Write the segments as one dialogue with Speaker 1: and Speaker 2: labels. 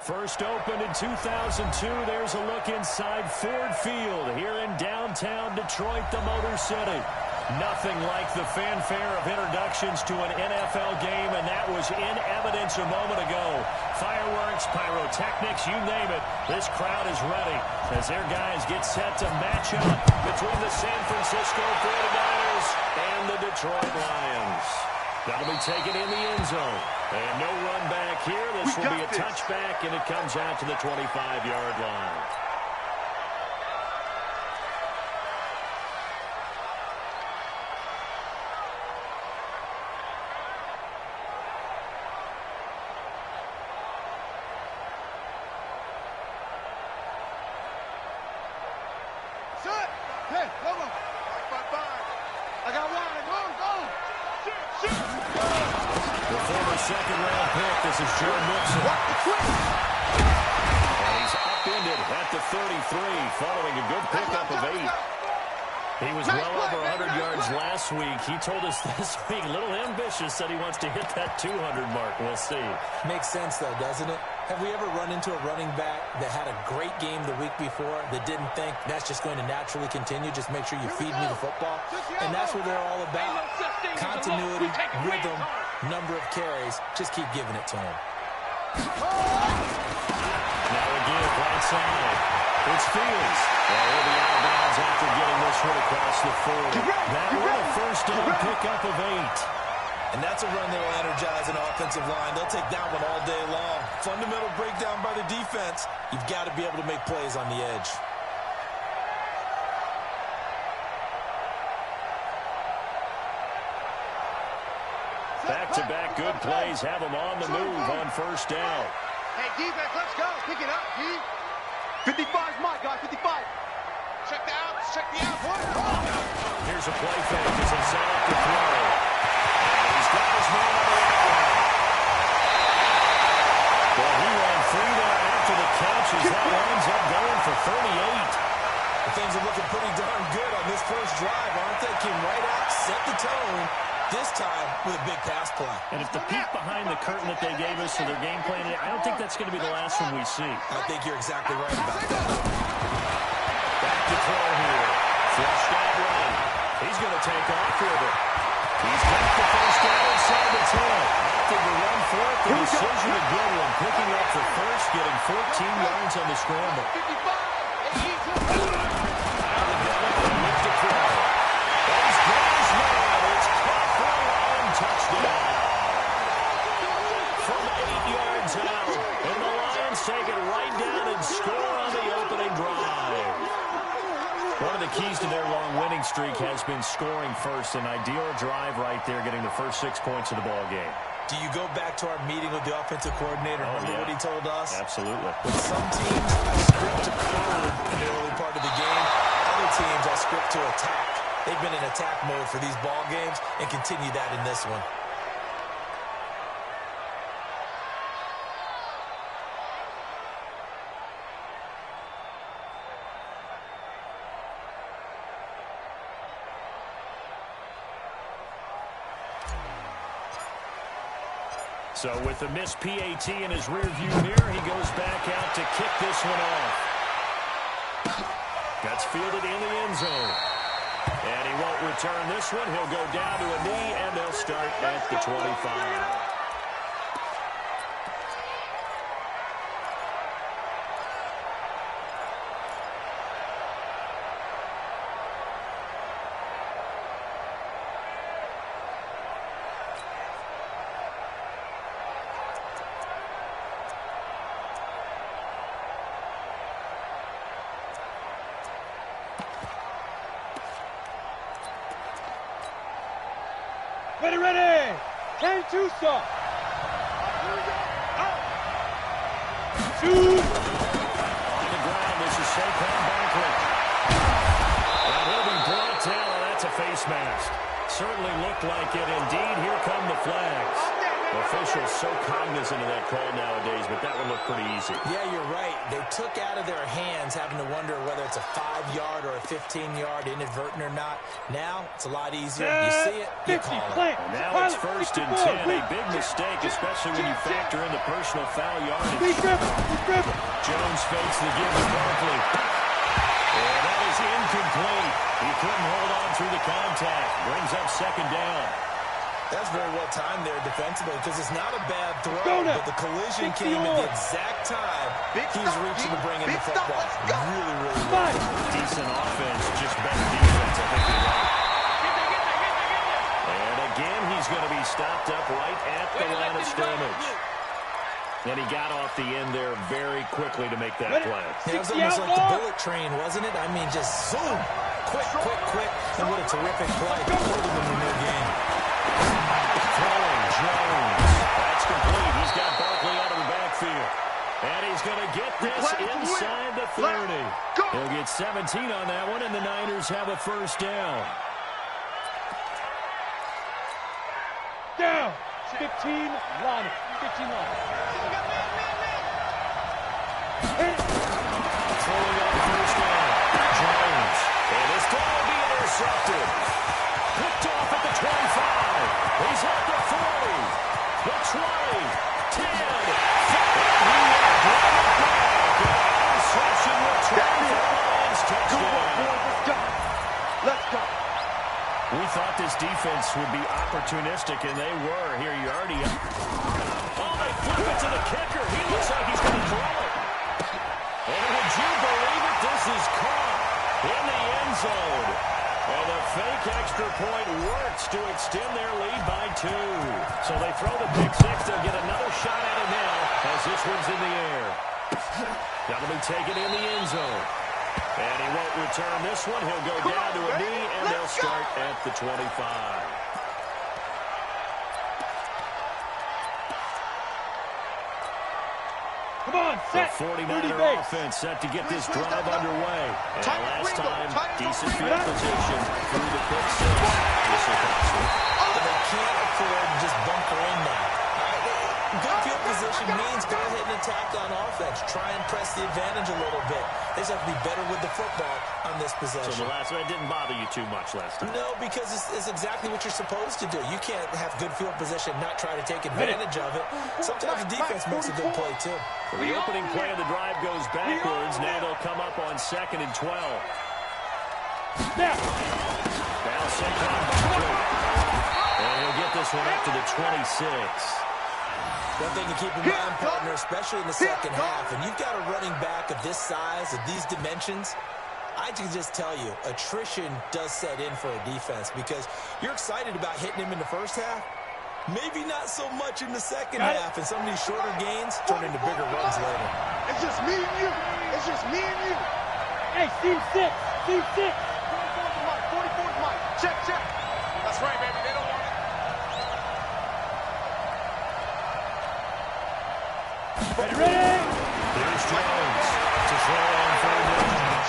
Speaker 1: First opened in 2002. There's a look inside Ford Field here in downtown Detroit, the Motor City. Nothing like the fanfare of introductions to an NFL game, and that was in evidence a moment ago. Fireworks, pyrotechnics, you name it. This crowd is ready as their guys get set to match up between the San Francisco 49ers and the Detroit Lions. That'll be taken in the end zone. And no run back here. This will be a touchback, and it comes out to the 25-yard line.
Speaker 2: Set. Hey, come on. 5-5-5. I got one. Go.
Speaker 1: The former second-round pick, this is Joe Mixon. And he's upended at the 33 following a good pickup of 8. He was well over 100 yards last week. He told us this week, a little ambitious, said he wants to hit that 200 mark. We'll see.
Speaker 3: Makes sense, though, doesn't it? Have we ever run into a running back that had a great game the week before that didn't think that's just going to naturally continue? Just make sure you feed me the football. And that's what they're all about. Continuity, rhythm, number of carries. Just keep giving it to him.
Speaker 1: Now again, right side. It's Fields. Well, he'll be out of bounds after getting this one across the 40. That one a first down pickup of 8.
Speaker 3: And that's a run that will energize an offensive line. They'll take that one all day long. Fundamental breakdown by the defense. You've got to be able to make plays on the edge.
Speaker 1: Back-to-back good plays have them on the move on first down.
Speaker 2: Hey, defense, let's go. Pick it up, D. 55's my guy, 55. Check the out, check the out.
Speaker 1: Here's a play fake as they set up the throw. He's got his man on the line. Well, he ran free there after the catch as that winds up going for 38.
Speaker 3: Things are looking pretty darn good on this first drive, aren't they? Came right out, set the tone, this time with a big pass play.
Speaker 1: And if the peek behind the curtain that they gave us for their game plan, I don't think that's going to be the last one we see.
Speaker 3: I think you're exactly right about that.
Speaker 1: Back to throw here. Flushed out right. He's going to take off with it. He's got the first down inside the 10. Opted to run for it. The decision a good one. Picking up the first, getting 14 yards on the scramble.
Speaker 2: 55.
Speaker 1: Touchdown from 8 yards out, and the Lions take it right down and score on the opening drive. One of the keys to their long winning streak has been scoring first. An ideal drive right there, getting the first 6 points of the ball game.
Speaker 3: Do you go back to our meeting with the offensive coordinator? Remember what he told us?
Speaker 1: Absolutely.
Speaker 3: With some teams, I script to forward in the early part of the game. Other teams, I script to attack. They've been in attack mode for these ball games and continue that in this one.
Speaker 1: So with the missed PAT in his rearview mirror, he goes back out to kick this one off. That's fielded in the end zone. And he won't return this one. He'll go down to a knee, and they'll start at the 25.
Speaker 2: Ready. Can't do so.
Speaker 1: On the ground, this is Saquon Barkley. And he'll be brought down, and that's a face mask. Certainly looked like it. Indeed, here come the flags. Officials so cognizant of that call nowadays, but that would look pretty easy.
Speaker 3: Yeah, you're right. They took out of their hands having to wonder whether it's a 5-yard or a 15-yard, inadvertent or not. Now, it's a lot easier. You see it, you call it.
Speaker 1: And now it's 1st and 10. A big mistake, especially when you factor in the personal foul yardage. Jones fakes the give to Barkley. And that is incomplete. He couldn't hold on through the contact. Brings up 2nd down.
Speaker 3: That's very well timed there defensively because it's not a bad throw, but the collision came at the exact time he's reaching to bring in the football. Really, really well.
Speaker 1: Decent offense, just better defense. I think you're right. And again, he's going to be stopped up right at the line of scrimmage. And he got off the end there very quickly to make that play.
Speaker 3: It was almost like the bullet train, wasn't it? I mean, just zoom. Quick. And what a terrific play. Hold him in the new game.
Speaker 1: Throwing Jones. That's complete. He's got Barkley out of the backfield. And he's going to get this inside the 30. He'll get 17 on that one, and the Niners have a 1st down.
Speaker 4: Down. 15 line. 15 line.
Speaker 1: Throwing on 1st down. Jones. And this ball will be intercepted. Picked off at the 25. He's at the 40. The 20. 10. And he will bring it back. Interception return for the Lions. Touchdown.
Speaker 2: Let's go.
Speaker 1: We thought this defense would be opportunistic, and they were. Here you already. Oh, they flip it to the kicker. He looks like he's going to throw it. And would you believe it? This is caught in the end zone. And the fake extra point works to extend their lead by 2. So they throw the pick 6. They'll get another shot at it now as this one's in the air. That'll be taken in the end zone. And he won't return this one. He'll go down to a knee, and they'll start at the 25.
Speaker 4: Come on, set.
Speaker 1: The 49er offense set to get this drive underway. And last time, decent field position through the pick 6. This will cost them.
Speaker 3: They can't afford to just bunker in now. Good field position means go ahead and attack on offense. Try and press the advantage a little bit. They just have to be better with the football on this possession.
Speaker 1: So the last one didn't bother you too much last time?
Speaker 3: No, because it's exactly what you're supposed to do. You can't have good field position, not try to take advantage of it. Sometimes the defense makes a good play, too.
Speaker 1: So the opening play of the drive goes backwards. Now they'll come up on 2nd and 12. Now 2nd and Barkley. And he'll get this one up to the 26.
Speaker 3: One thing to keep in mind, partner, especially in the second half, and you've got a running back of this size, of these dimensions, I can just tell you, attrition does set in for a defense because you're excited about hitting him in the first half. Maybe not so much in the second half, and some of these shorter gains turn into bigger runs later.
Speaker 2: It's just me and you. It's just me and you.
Speaker 4: Hey, team 6. Team 6.
Speaker 2: 44's Mike. Check. That's right, baby. They don't want it.
Speaker 4: Ready?
Speaker 1: Here's Jones to throw on 3rd down.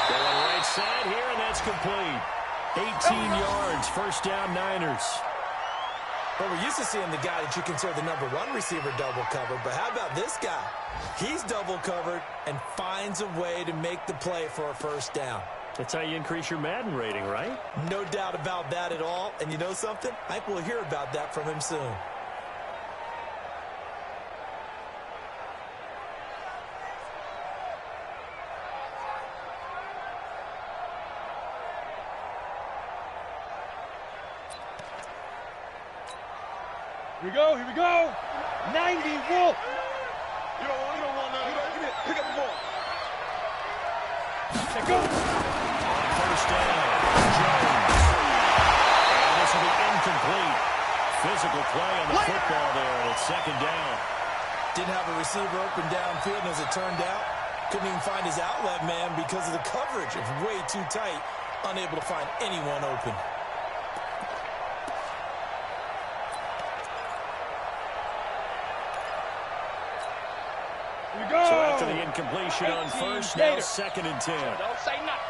Speaker 1: Going right side here, and that's complete. 18 yards, 1st down Niners.
Speaker 3: Well, we're used to seeing the guy that you consider the #1 receiver double covered, but how about this guy? He's double covered and finds a way to make the play for a 1st down.
Speaker 1: That's how you increase your Madden rating, right?
Speaker 3: No doubt about that at all. And you know something? I think we'll hear about that from him soon.
Speaker 4: Here we go. 90 Wolf.
Speaker 2: You don't want none. Pick up the ball.
Speaker 4: Let's go.
Speaker 1: On 1st down, Jones. And this will be incomplete. Physical play on the football there, and it's 2nd down.
Speaker 3: Didn't have a receiver open downfield, and as it turned out, couldn't even find his outlet man because of the coverage. It's way too tight, unable to find anyone open.
Speaker 4: Here we go.
Speaker 1: So after the incompletion on 1st, now 2nd and 10.
Speaker 4: Don't say nothing.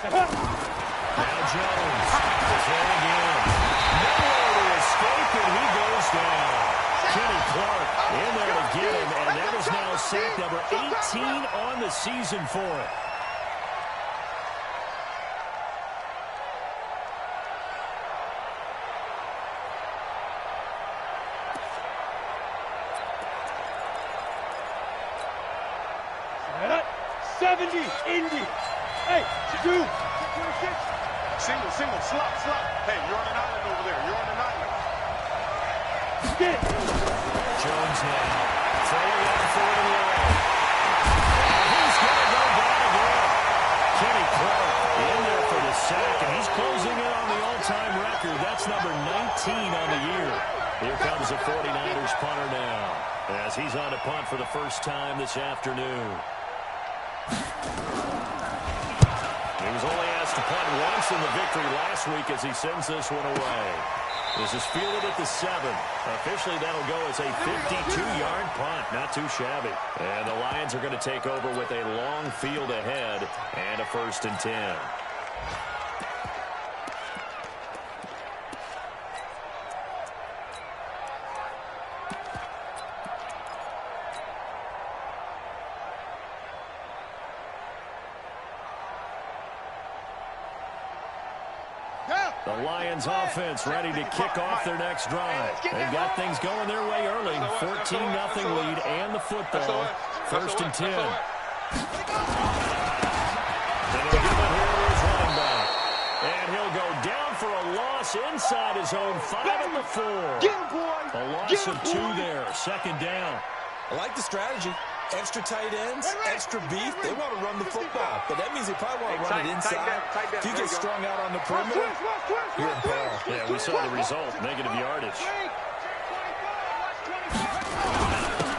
Speaker 1: Now Jones is there again. Nowhere to escape, and he goes down. Kenny Clark in there to get him, and that is now sack number 18 on the season for him.
Speaker 4: Indy. Hey, 2.
Speaker 2: Single, slot. Hey, you're on an island over there. You're on an island.
Speaker 4: Get it.
Speaker 1: Jones now. Throwing out for the wall. He's going to go down again. Kenny Clark in there for the sack, and he's closing in on the all-time record. That's number 19 on the year. Here comes the 49ers punter now, as he's on to punt for the first time this afternoon. He was only asked to punt once in the victory last week as he sends this one away. This is fielded at the 7. Officially, that'll go as a 52-yard punt. Not too shabby. And the Lions are going to take over with a long field ahead and a 1st and 10. The Lions offense ready to kick off their next drive. They've got things going their way early. 14-0 lead and the football. 1st and 10. And he'll give it here to his running back. And he'll go down for a loss inside his own 5 at the 4. A loss of 2 there. 2nd down.
Speaker 3: I like the strategy. Extra tight ends, extra beef. They want to run the football, but that means they probably want to run it inside. If you get strung out on the perimeter, you're in peril.
Speaker 1: Yeah, we saw the result. Negative yardage.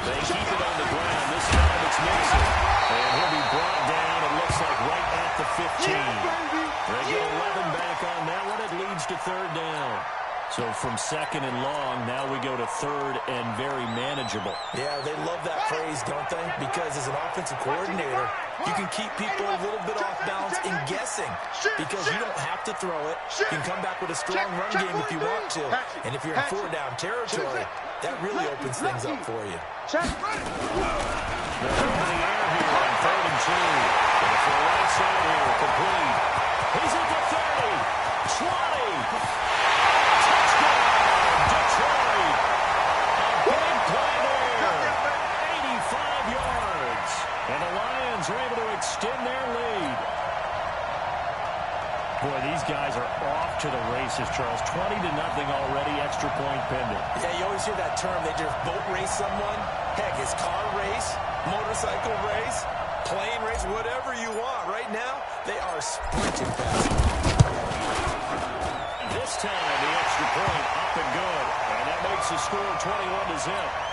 Speaker 1: They keep it on the ground. This time it's Mason. And he'll be brought down, it looks like, right at the 15. They get 11 back on that one. It leads to 3rd down. So from 2nd and long, now we go to 3rd and very manageable.
Speaker 3: Yeah, they love that phrase, don't they? Because as an offensive coordinator, you can keep people a little bit off balance in guessing because you don't have to throw it. You can come back with a strong run game if you want to. And if you're in 4-down territory, that really opens things up for you.
Speaker 1: They're up in the air here on 3rd and 2. And it's the right side here, complete. He's at the 30, 20. And the Lions are able to extend their lead. Boy, these guys are off to the races, Charles. 20-0 already, extra point pending.
Speaker 3: Yeah, you always hear that term. They just boat race someone. Heck, it's car race, motorcycle race, plane race, whatever you want. Right now, they are sprinting fast.
Speaker 1: This time, the extra point up and good. And that makes the score 21-0.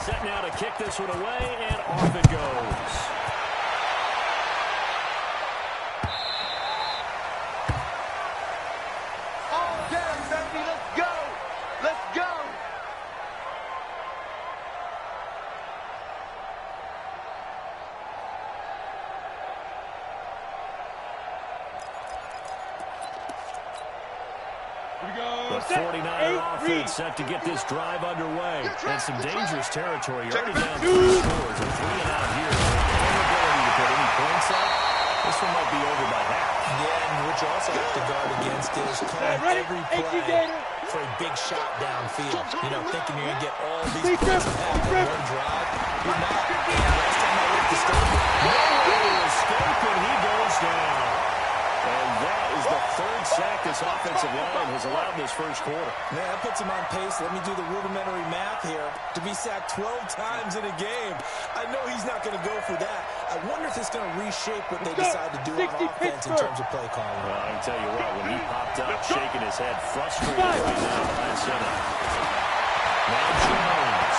Speaker 1: Set now to kick this one away, and off it goes.
Speaker 2: All day, baby, let's go. Let's go.
Speaker 1: The 49er offense set to get this drive underway. And some dangerous territory. Already down 3 scores and 3 and out here. Inability to put any points up. This one might be over by half.
Speaker 3: Yeah, and what you also have to guard against is calling every play for a big shot downfield. You know, thinking you're going to get all these points in one drive. You're not. Last time I looked, the stadium.
Speaker 1: Nowhere to escape, and he goes down. And that is the 3rd sack this offensive line has allowed this first quarter.
Speaker 3: Man, that puts him on pace. Let me do the rudimentary math here. To be sacked 12 times in a game. I know he's not going to go for that. I wonder if it's going to reshape what they decide to do on offense in terms of play calling.
Speaker 1: Well, I can tell you what, when he popped up, shaking his head, frustrated right now behind center. Now Jones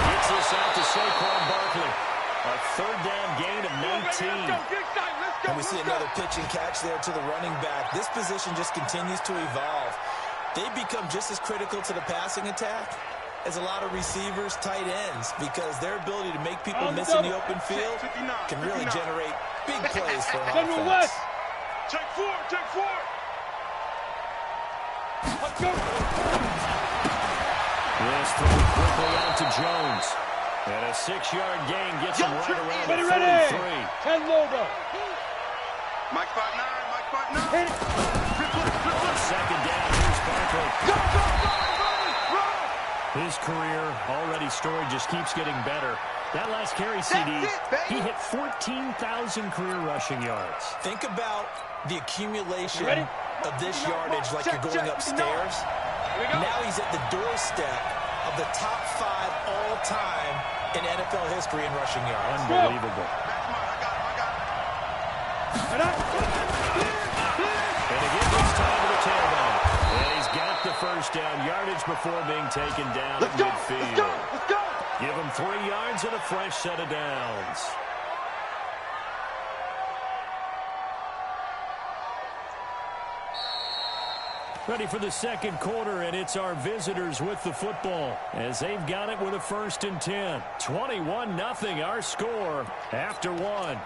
Speaker 1: gets this out to Saquon Barkley. A 3rd down gain of 19.
Speaker 3: And we see another pitch and catch there to the running back. This position just continues to evolve. They become just as critical to the passing attack as a lot of receivers, tight ends, because their ability to make people miss in the open field can really generate big plays for an
Speaker 4: General
Speaker 3: offense.
Speaker 4: West.
Speaker 2: Take four, take four.
Speaker 4: Let's go.
Speaker 1: This throw quickly out to Jones. And a 6-yard gain gets him right around the 43.
Speaker 4: 10 Lobo.
Speaker 2: Mike 5'9", Mike 5'9".
Speaker 4: Hit it.
Speaker 1: On second down, here's Barkley.
Speaker 2: Go, go, go, run, run.
Speaker 1: His career already storied just keeps getting better. That last carry, CD, he hit 14,000 career rushing yards.
Speaker 3: Think about the accumulation
Speaker 4: Ready?
Speaker 3: of this yardage like you're going upstairs. Now he's at the doorstep of the top 5 all-time in NFL history in rushing yards.
Speaker 1: Unbelievable.
Speaker 4: And I.
Speaker 1: And again, this time to the tailback. And he's got the first down yardage before being taken down at midfield.
Speaker 2: Let's go.
Speaker 1: Give him 3 yards and a fresh set of downs. Ready for the second quarter, and it's our visitors with the football as they've got it with a 1st and 10. 21-0 our score after 1.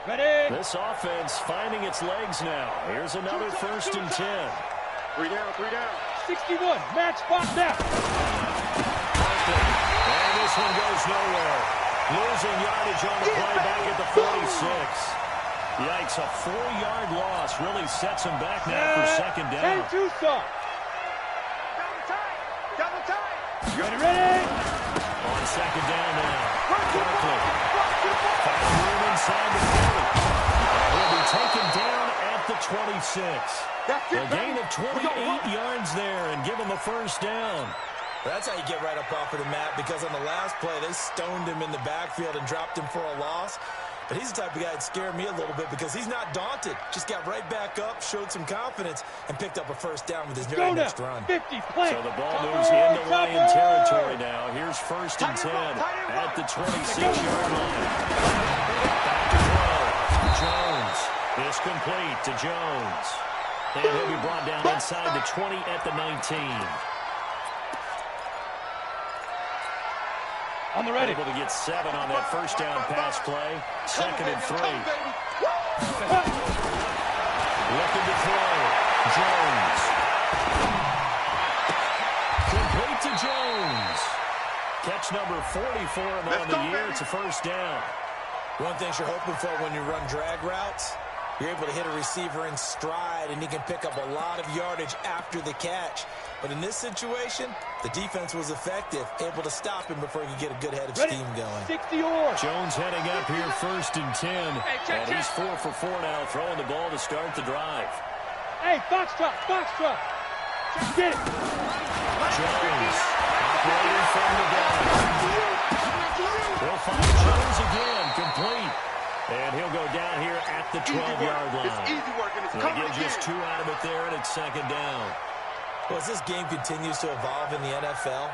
Speaker 4: Ready.
Speaker 1: This offense finding its legs now. Here's another 1st and 10.
Speaker 2: 3 down, 3 down.
Speaker 4: 61. Match spot now.
Speaker 1: And this one goes nowhere. Losing yardage on the play back at the 46. Yikes, a 4-yard loss really sets him back now for second down.
Speaker 4: 10 Tucson.
Speaker 2: Double tight. Double tight.
Speaker 4: Ready.
Speaker 1: On second down now. Barkley. Found room inside the 40. And he'll be taken down at the 26. A gain of 28 yards there and give him a first down.
Speaker 3: That's how you get right up off of the mat, because on the last play, they stoned him in the backfield and dropped him for a loss. But he's the type of guy that scared me a little bit because he's not daunted. Just got right back up, showed some confidence, and picked up a first down with his very next run.
Speaker 4: 50 play.
Speaker 1: So the ball moves into Lion territory now. Here's 1st and 10 at the 26-yard line. Back to throw. Jones is complete to Jones. And he'll be brought down inside the 20 at the 19.
Speaker 4: On the ready.
Speaker 1: Able to get 7 on that first down pass play. 2nd and 3. Looking to throw. Jones. Complete to Jones. Catch number 40 for him on the year. It's a first down.
Speaker 3: One thing you're hoping for when you run drag routes, you're able to hit a receiver in stride, and he can pick up a lot of yardage after the catch. But in this situation, the defense was effective, able to stop him before he could get a good head of steam going.
Speaker 4: 60 or.
Speaker 1: Jones heading up here 1st and 10. And he's 4 for 4 now, throwing the ball to start the drive.
Speaker 4: Hey, box trot, box trot. Get it.
Speaker 1: Jones operating from the gun. They'll find Jones again, complete. And he'll go down here at the 12-yard line.
Speaker 2: It's easy work, and it's
Speaker 1: They
Speaker 2: coming
Speaker 1: get just 2 out of it there, and it's 2nd down.
Speaker 3: Well, as this game continues to evolve in the NFL,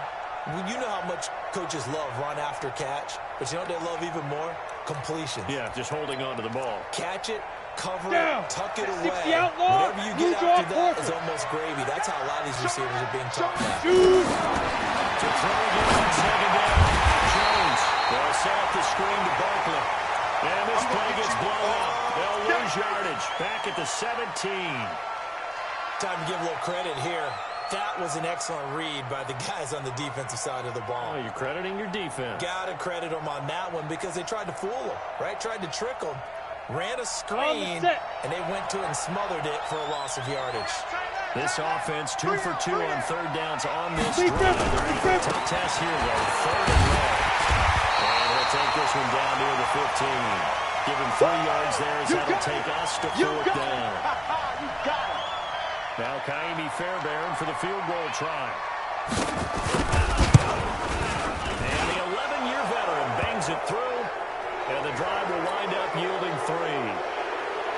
Speaker 3: you know how much coaches love run after catch, but you know what they love even more? Completions.
Speaker 1: Yeah, just holding on to the ball.
Speaker 3: Catch it, cover
Speaker 4: Down.
Speaker 3: it, tuck it
Speaker 4: 60
Speaker 3: away.
Speaker 4: outlaw.
Speaker 3: Whatever you
Speaker 4: Blue
Speaker 3: get
Speaker 4: jaw
Speaker 3: after that is
Speaker 4: portrait.
Speaker 3: almost gravy. That's how a lot of these receivers are being taught now.
Speaker 4: Shoot.
Speaker 1: To throw again on 2nd down. Jones. They'll set up the screen to Barkley. And this play gets blown up. They'll lose yardage. Back at the 17.
Speaker 3: Time to give a little credit here. That was an excellent read by the guys on the defensive side of the ball.
Speaker 1: Oh, you're crediting your defense.
Speaker 3: Got to credit them on that one because they tried to fool him, right? Tried to trick him. Ran a screen, and they went to it and smothered it for a loss of yardage.
Speaker 1: This offense 2 for 2 on 3rd downs on this drive. They're in for a tough test here, though. 3rd and long. And he'll take this one down near the 15. Give him 3 yards there as that'll take us to 4th down.
Speaker 2: You got it.
Speaker 1: Now Kaimi Fairbairn for the field goal try. And the 11-year veteran bangs it through. And the drive will wind up yielding 3.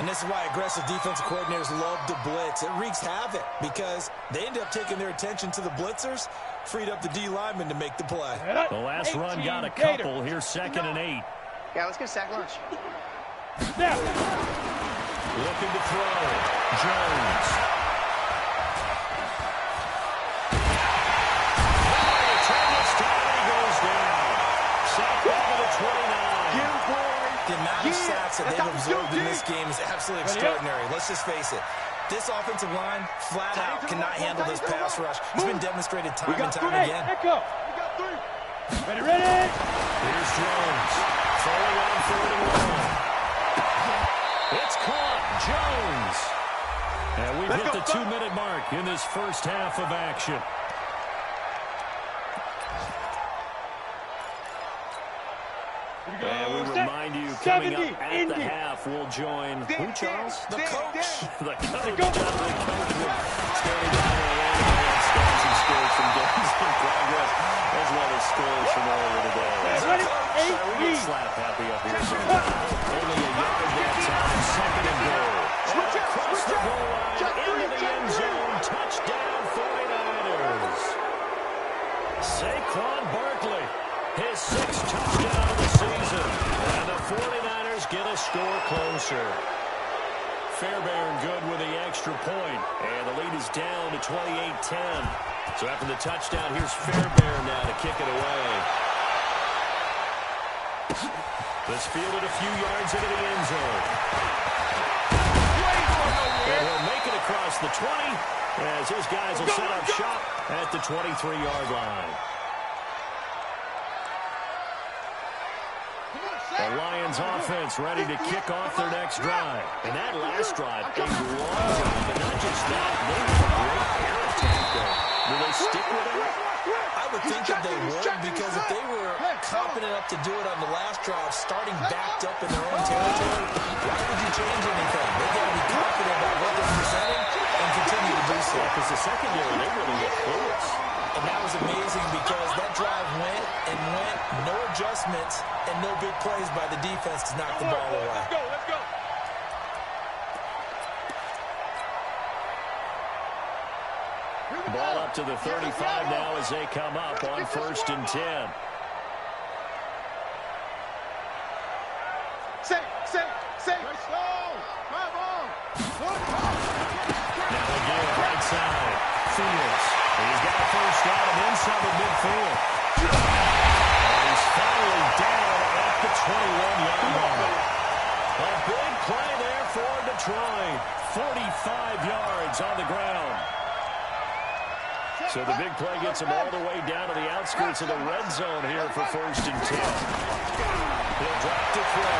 Speaker 3: And this is why aggressive defensive coordinators love to blitz. It wreaks havoc because they end up taking their attention to the blitzers, freed up the D lineman to make the play.
Speaker 1: The last run got a couple. Here's 2nd and 8.
Speaker 2: Yeah, let's get a sack lunch.
Speaker 4: Now.
Speaker 1: Looking to throw. Jones.
Speaker 3: The amount of sacks that they've absorbed in this game is absolutely extraordinary. Let's just face it. This offensive line, flat out, cannot handle this pass rush. It's been demonstrated time and time again.
Speaker 4: Echo. Ready, ready.
Speaker 1: Here's Jones. Throwing on 3rd and 1. It's caught. Jones. And we've hit the 2-minute mark in this first half of action. And we remind you, coming up at the half, we'll join who, Charles?
Speaker 3: The coach.
Speaker 1: The coach. Will Terry Donnelly and stats and scores from games in progress, as well as scores from earlier today.
Speaker 4: Ready?
Speaker 1: We get slap happy up here. Only a yard that time, 2nd and goal. Across the goal line, into the end zone, touchdown 49ers. Saquon Barkley, his 6th touchdown of the season. And the 49ers get a score closer. Fairbairn good with the extra point. And the lead is down to 28-10. So after the touchdown, here's Fairbairn now to kick it away. This fielded a few yards into the end zone. And he'll make it across the 20 as his guys will set up shop at the 23-yard line. The Lions offense ready to kick off their next drive. And that last drive, a long drive, but not just that, they have a great air attack there. Will they stick with it?
Speaker 3: I would think that they would, because if they were confident enough to do it on the last drive, starting backed up in their own territory, why would you change anything? They've got to be confident about what they're presenting and continue to do so.
Speaker 1: Because the secondary, they really look clueless.
Speaker 3: And that was amazing because that drive went and went, no adjustments, and no big plays by the defense to knock the ball away.
Speaker 4: Let's go, let's go.
Speaker 1: Ball up to the 35 now as they come up on 1st and 10.
Speaker 2: Say.
Speaker 1: Now again, right side. Fields. He's got a first down and inside the midfield. And he's finally down at the 21-yard line. A big play there for Detroit. 45 yards on the ground. So the big play gets him all the way down to the outskirts of the red zone here for 1st and 10. He'll drop to throw.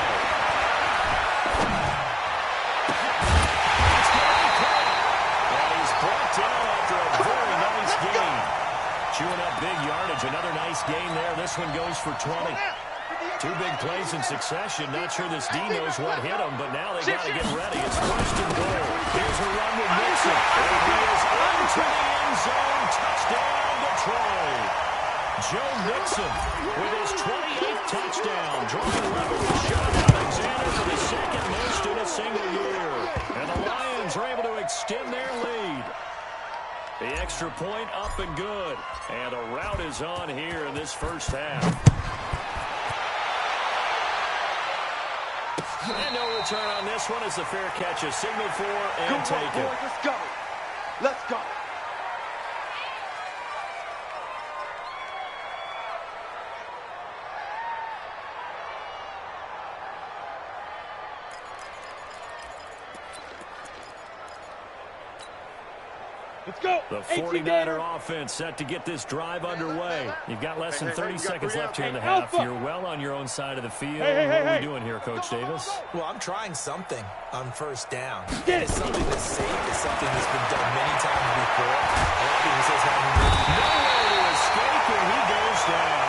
Speaker 1: Brought down after a very nice game. Chewing up big yardage. Another nice gain there. This one goes for 20. 2 big plays in succession. Not sure this D knows what hit him, but now they got to get ready. It's 1st and goal. Here's a run with Mixon. He is into the end zone. Touchdown, Detroit. Joe Mixon with his 28th touchdown. Drawing level with Sean Alexander for the 2nd most in a single year. And the Lions are able to extend their lead. The extra point up and good. And a rout is on here in this first half. And no return on this one as the fair catch is signaled for and taken.
Speaker 2: Let's go. Let's go.
Speaker 4: Let's go.
Speaker 1: The 49er offense set to get this drive underway. You've got less than 30 seconds left here in the half. You're well on your own side of the field. What are we doing here, Coach Davis?
Speaker 3: Well, I'm trying something on 1st down. It's something that's safe. It's something that's been done many times before. A lot of people say
Speaker 1: nowhere to escape, and he goes down.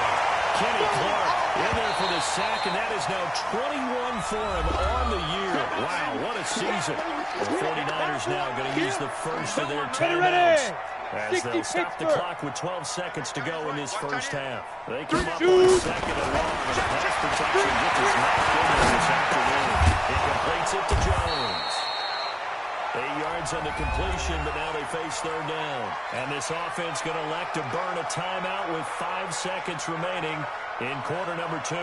Speaker 1: Kenny Clark in there for the sack, and that is now 21 for him on the year. Wow, what a season. The 49ers now going to use the first of their timeouts. as they'll stop the clock with 12 seconds to go in this first half. They come up on second and long, and pass protection just as not good this afternoon. He completes it to Jones. 8 yards on the completion, but now they face third down. And this offense going to elect to burn a timeout with 5 seconds remaining in quarter number 2.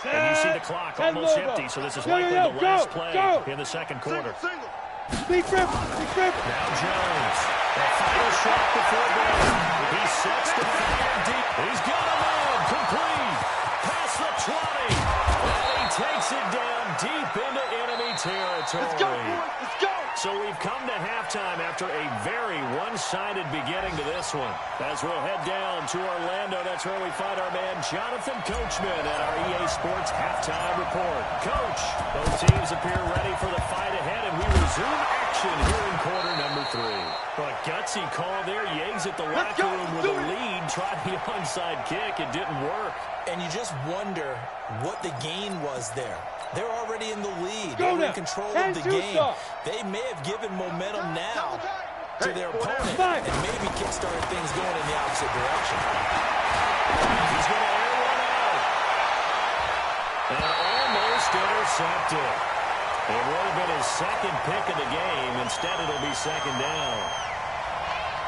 Speaker 1: And you see the clock almost empty, so this is likely the last play in the second quarter. Now Jones. The final shot before break. He sets the fire deep. He's got a man. Complete. Past the 20. And he takes it down deep into enemy territory.
Speaker 2: Let's go, boys. Let's go.
Speaker 1: So we've come to halftime after a very one-sided beginning to this one. As we'll head down to Orlando, that's where we find our man Jonathan Coachman at our EA Sports Halftime Report. Coach, both teams appear ready for the fight ahead, and we resume action here in quarter number 3. But gutsy call there. Yates at the locker room with a lead. Tried the onside kick. It didn't work.
Speaker 3: And you just wonder what the gain was there. They're already in the lead.
Speaker 4: They're
Speaker 3: in control of the game. They may have given momentum now to their opponent and maybe kickstarted things going in the opposite direction.
Speaker 1: He's going to air one out. And almost intercepted. It would have been his second pick of the game. Instead, it'll be second down.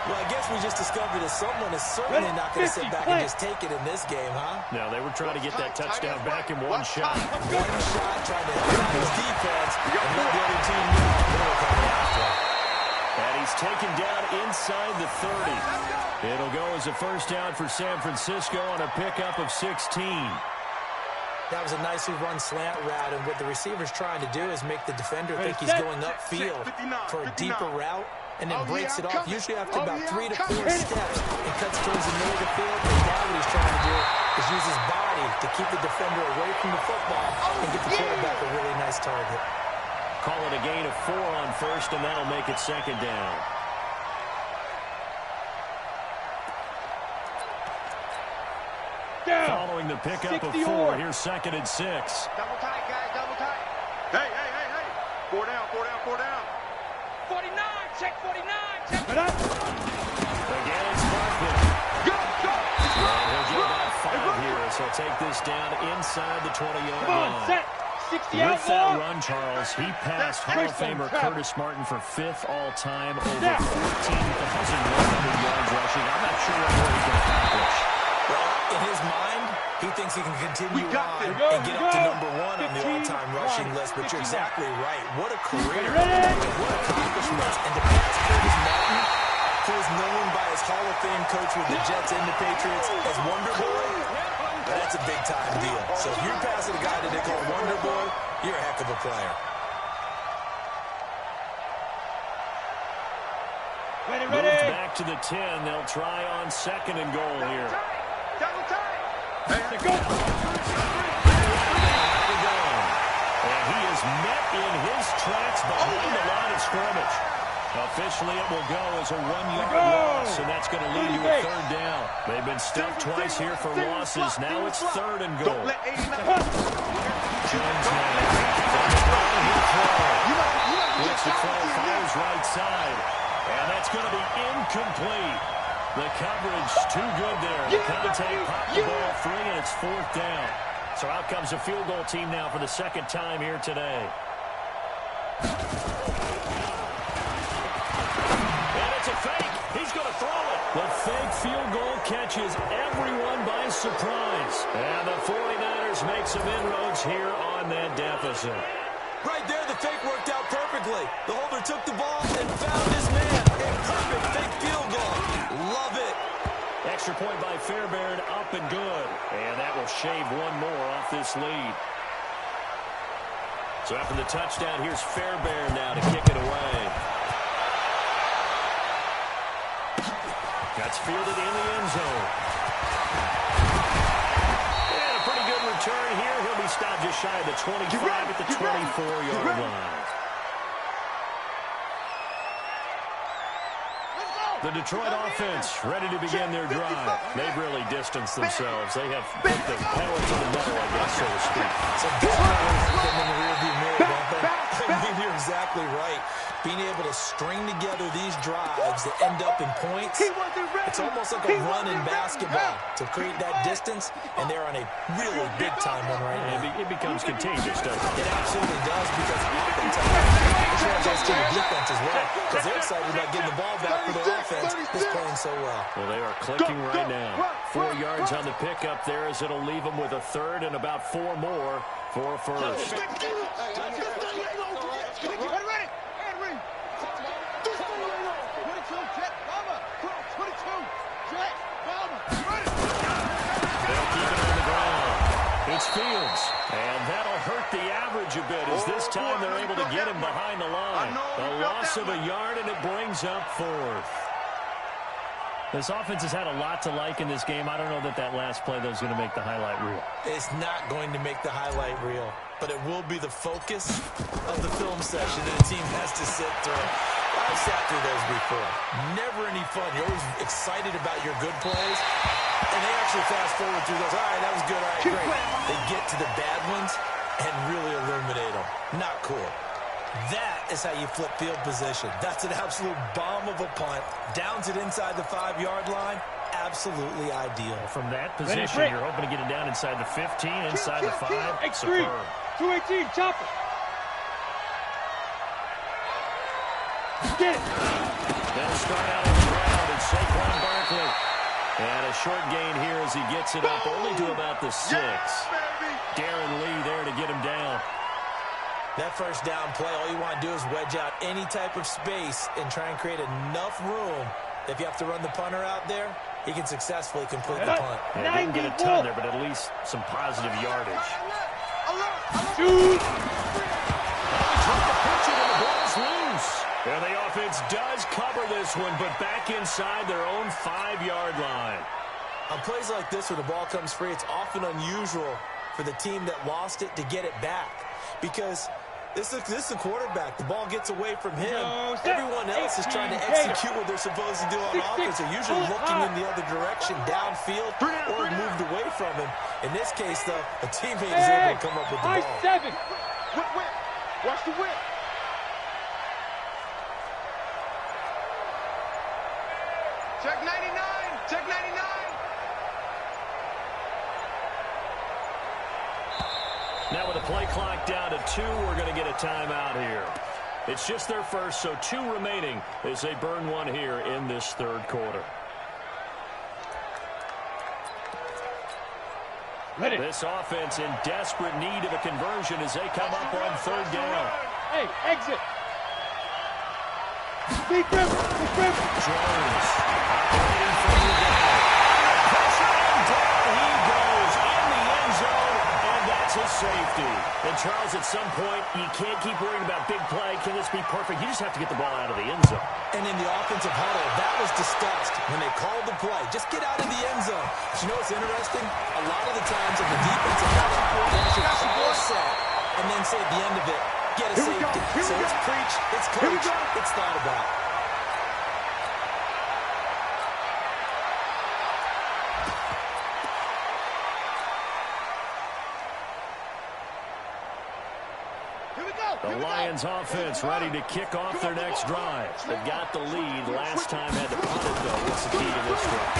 Speaker 3: Well, I guess we just discovered that someone is certainly not going to sit back and just take it in this game, huh?
Speaker 1: No, they were trying to get that touchdown back in one shot.
Speaker 3: One shot, trying to hit his defense and let the other team know they were coming after him.
Speaker 1: And he's taken down inside the 30. It'll go as a first down for San Francisco on a pickup of 16.
Speaker 3: That was a nicely run slant route, and what the receiver's trying to do is make the defender think he's going upfield for a deeper route, and then breaks it off, usually after about 3 to 4 steps, and cuts towards the middle of the field. And now what he's trying to do is use his body to keep the defender away from the football and get the quarterback a really nice target.
Speaker 1: Call it a gain of 4 on first, and that'll make it second down. Following the pickup of 4, here's second and 6.
Speaker 2: Double tight, guys, double tight. Hey. 4 down.
Speaker 4: 49, check 49, check
Speaker 1: Again, it's Barkley.
Speaker 2: Go.
Speaker 1: And he'll get about 5 here, so take this down inside the 20-yard line.
Speaker 4: set. 60
Speaker 1: With
Speaker 4: out
Speaker 1: that
Speaker 4: more.
Speaker 1: run, Charles, he passed Hall of Famer Curtis Martin for 5th all-time, over 14,100 yards rushing. I'm not sure what more he can accomplish.
Speaker 3: Well, in his mind, he thinks he can continue on and get up to number 1 on the all-time rushing list, but you're exactly right. What a career. What accomplishments. And to pass Curtis Martin, who is known by his Hall of Fame coach with the Jets and the Patriots as Wonder Boy, that's a big-time deal. So if you're passing a guy that they call Wonder Boy, you're a heck of a player.
Speaker 1: Moved back to the 10. They'll try on second and goal here.
Speaker 2: Double tight.
Speaker 1: And he is met in his tracks behind the line of scrimmage. Officially, it will go as a 1-yard loss, and that's going to lead to a third down. They've been stuffed twice here for losses. Now it's third and goal.
Speaker 2: Don't let 89.
Speaker 1: Jones now. He'll throw. Looks to throw, fires right side. And that's going to be incomplete. The coverage too good there. The contact popped the ball free, and it's 4th down. So out comes a field goal team now for the second time here today. And it's a fake. He's going to throw it. The fake field goal catches everyone by surprise. And the 49ers make some inroads here on that deficit.
Speaker 3: Right there, the fake worked out perfectly. The holder took the ball and found his man. A perfect fake field goal. Love it.
Speaker 1: Extra point by Fairbairn, up and good. And that will shave one more off this lead. So after the touchdown, here's Fairbairn now to kick it away. That's fielded in the end zone. And a pretty good return here. He'll be stopped just shy of the 25 at the 24-yard line. The Detroit offense ready to begin their drive. They've really distanced themselves. They have put the pedal to the metal, I guess, so to speak.
Speaker 3: So definitely put them in the rearview mirror, don't they? I mean, you're exactly right. being able to string together these drives that end up in points, it's almost like a run in basketball to create that distance, and they're on a really big-time one right now.
Speaker 1: It becomes contagious, doesn't it?
Speaker 3: It absolutely does, because oftentimes it translates to the defense as well, because they're excited about getting the ball back for their offense that's playing so well.
Speaker 1: Well, they are clicking right now. 4 yards on the pickup there, as it'll leave them with a third and about 4 more for a first. It's Fields, and that'll hurt the average a bit, as this time they're able to get him behind the line. A loss of a yard, and it brings up 4th. This offense has had a lot to like in this game. I don't know that last play, though, is going to make the highlight reel.
Speaker 3: It's not going to make the highlight reel, but it will be the focus of the film session that a team has to sit through. I've sat through those before. Never any fun. You're always excited about your good plays, and they actually fast forward through those. All right, that was good. All right, great. They get to the bad ones and really illuminate them. Not cool. That is how you flip field position. That's an absolute bomb of a punt. Downs it inside the 5-yard line. Absolutely ideal.
Speaker 1: From that position, you're hoping to get it down inside the 15, inside the 5.
Speaker 4: Extreme. 218, chopper. Get it.
Speaker 1: They'll start out on the ground, and Saquon Barkley. And a short gain here as he gets it up only to about the 6. Darren Lee there to get him down.
Speaker 3: That first down play, all you want to do is wedge out any type of space and try and create enough room. If you have to run the punter out there, he can successfully complete the punt.
Speaker 1: Yeah, didn't get a ton there, but at least some positive yardage.
Speaker 4: Shoot!
Speaker 1: Trying to pitch it, and the ball's loose. And the offense does cover this one, but back inside their own 5-yard line.
Speaker 3: On plays like this where the ball comes free, it's often unusual for the team that lost it to get it back, because this is the quarterback. The ball gets away from him. Everyone else is trying to execute what they're supposed to do on offense. They're usually looking in the other direction, downfield, or moved away from him. In this case, though, a teammate is able to come up with the ball.
Speaker 4: 7.
Speaker 2: Watch the whip. Check 99. Check 99.
Speaker 1: Now with the play clock down to 2, we're going to get a timeout here. It's just their first, so 2 remaining as they burn one here in this third quarter. This offense in desperate need of a conversion as they come up on 3rd down.
Speaker 4: Hey, exit. Big river.
Speaker 1: Jones operating from the down. Pressure and down he goes in the end zone, and that's a safety. And Charles, at some point, you can't keep worrying about big play. Can this be perfect? You just have to get the ball out of the end zone.
Speaker 3: And in the offensive huddle, that was discussed when they called the play. Just get out of the end zone. But you know what's interesting? A lot of the times in the defensive huddle, they should call a set and then say at the end of it, get a safety. So it's preach, it's coach, it's thought about.
Speaker 1: The Lions offense ready to kick off their next drive. They've got the lead. Last time had to punt it, though. What's the key to this drive?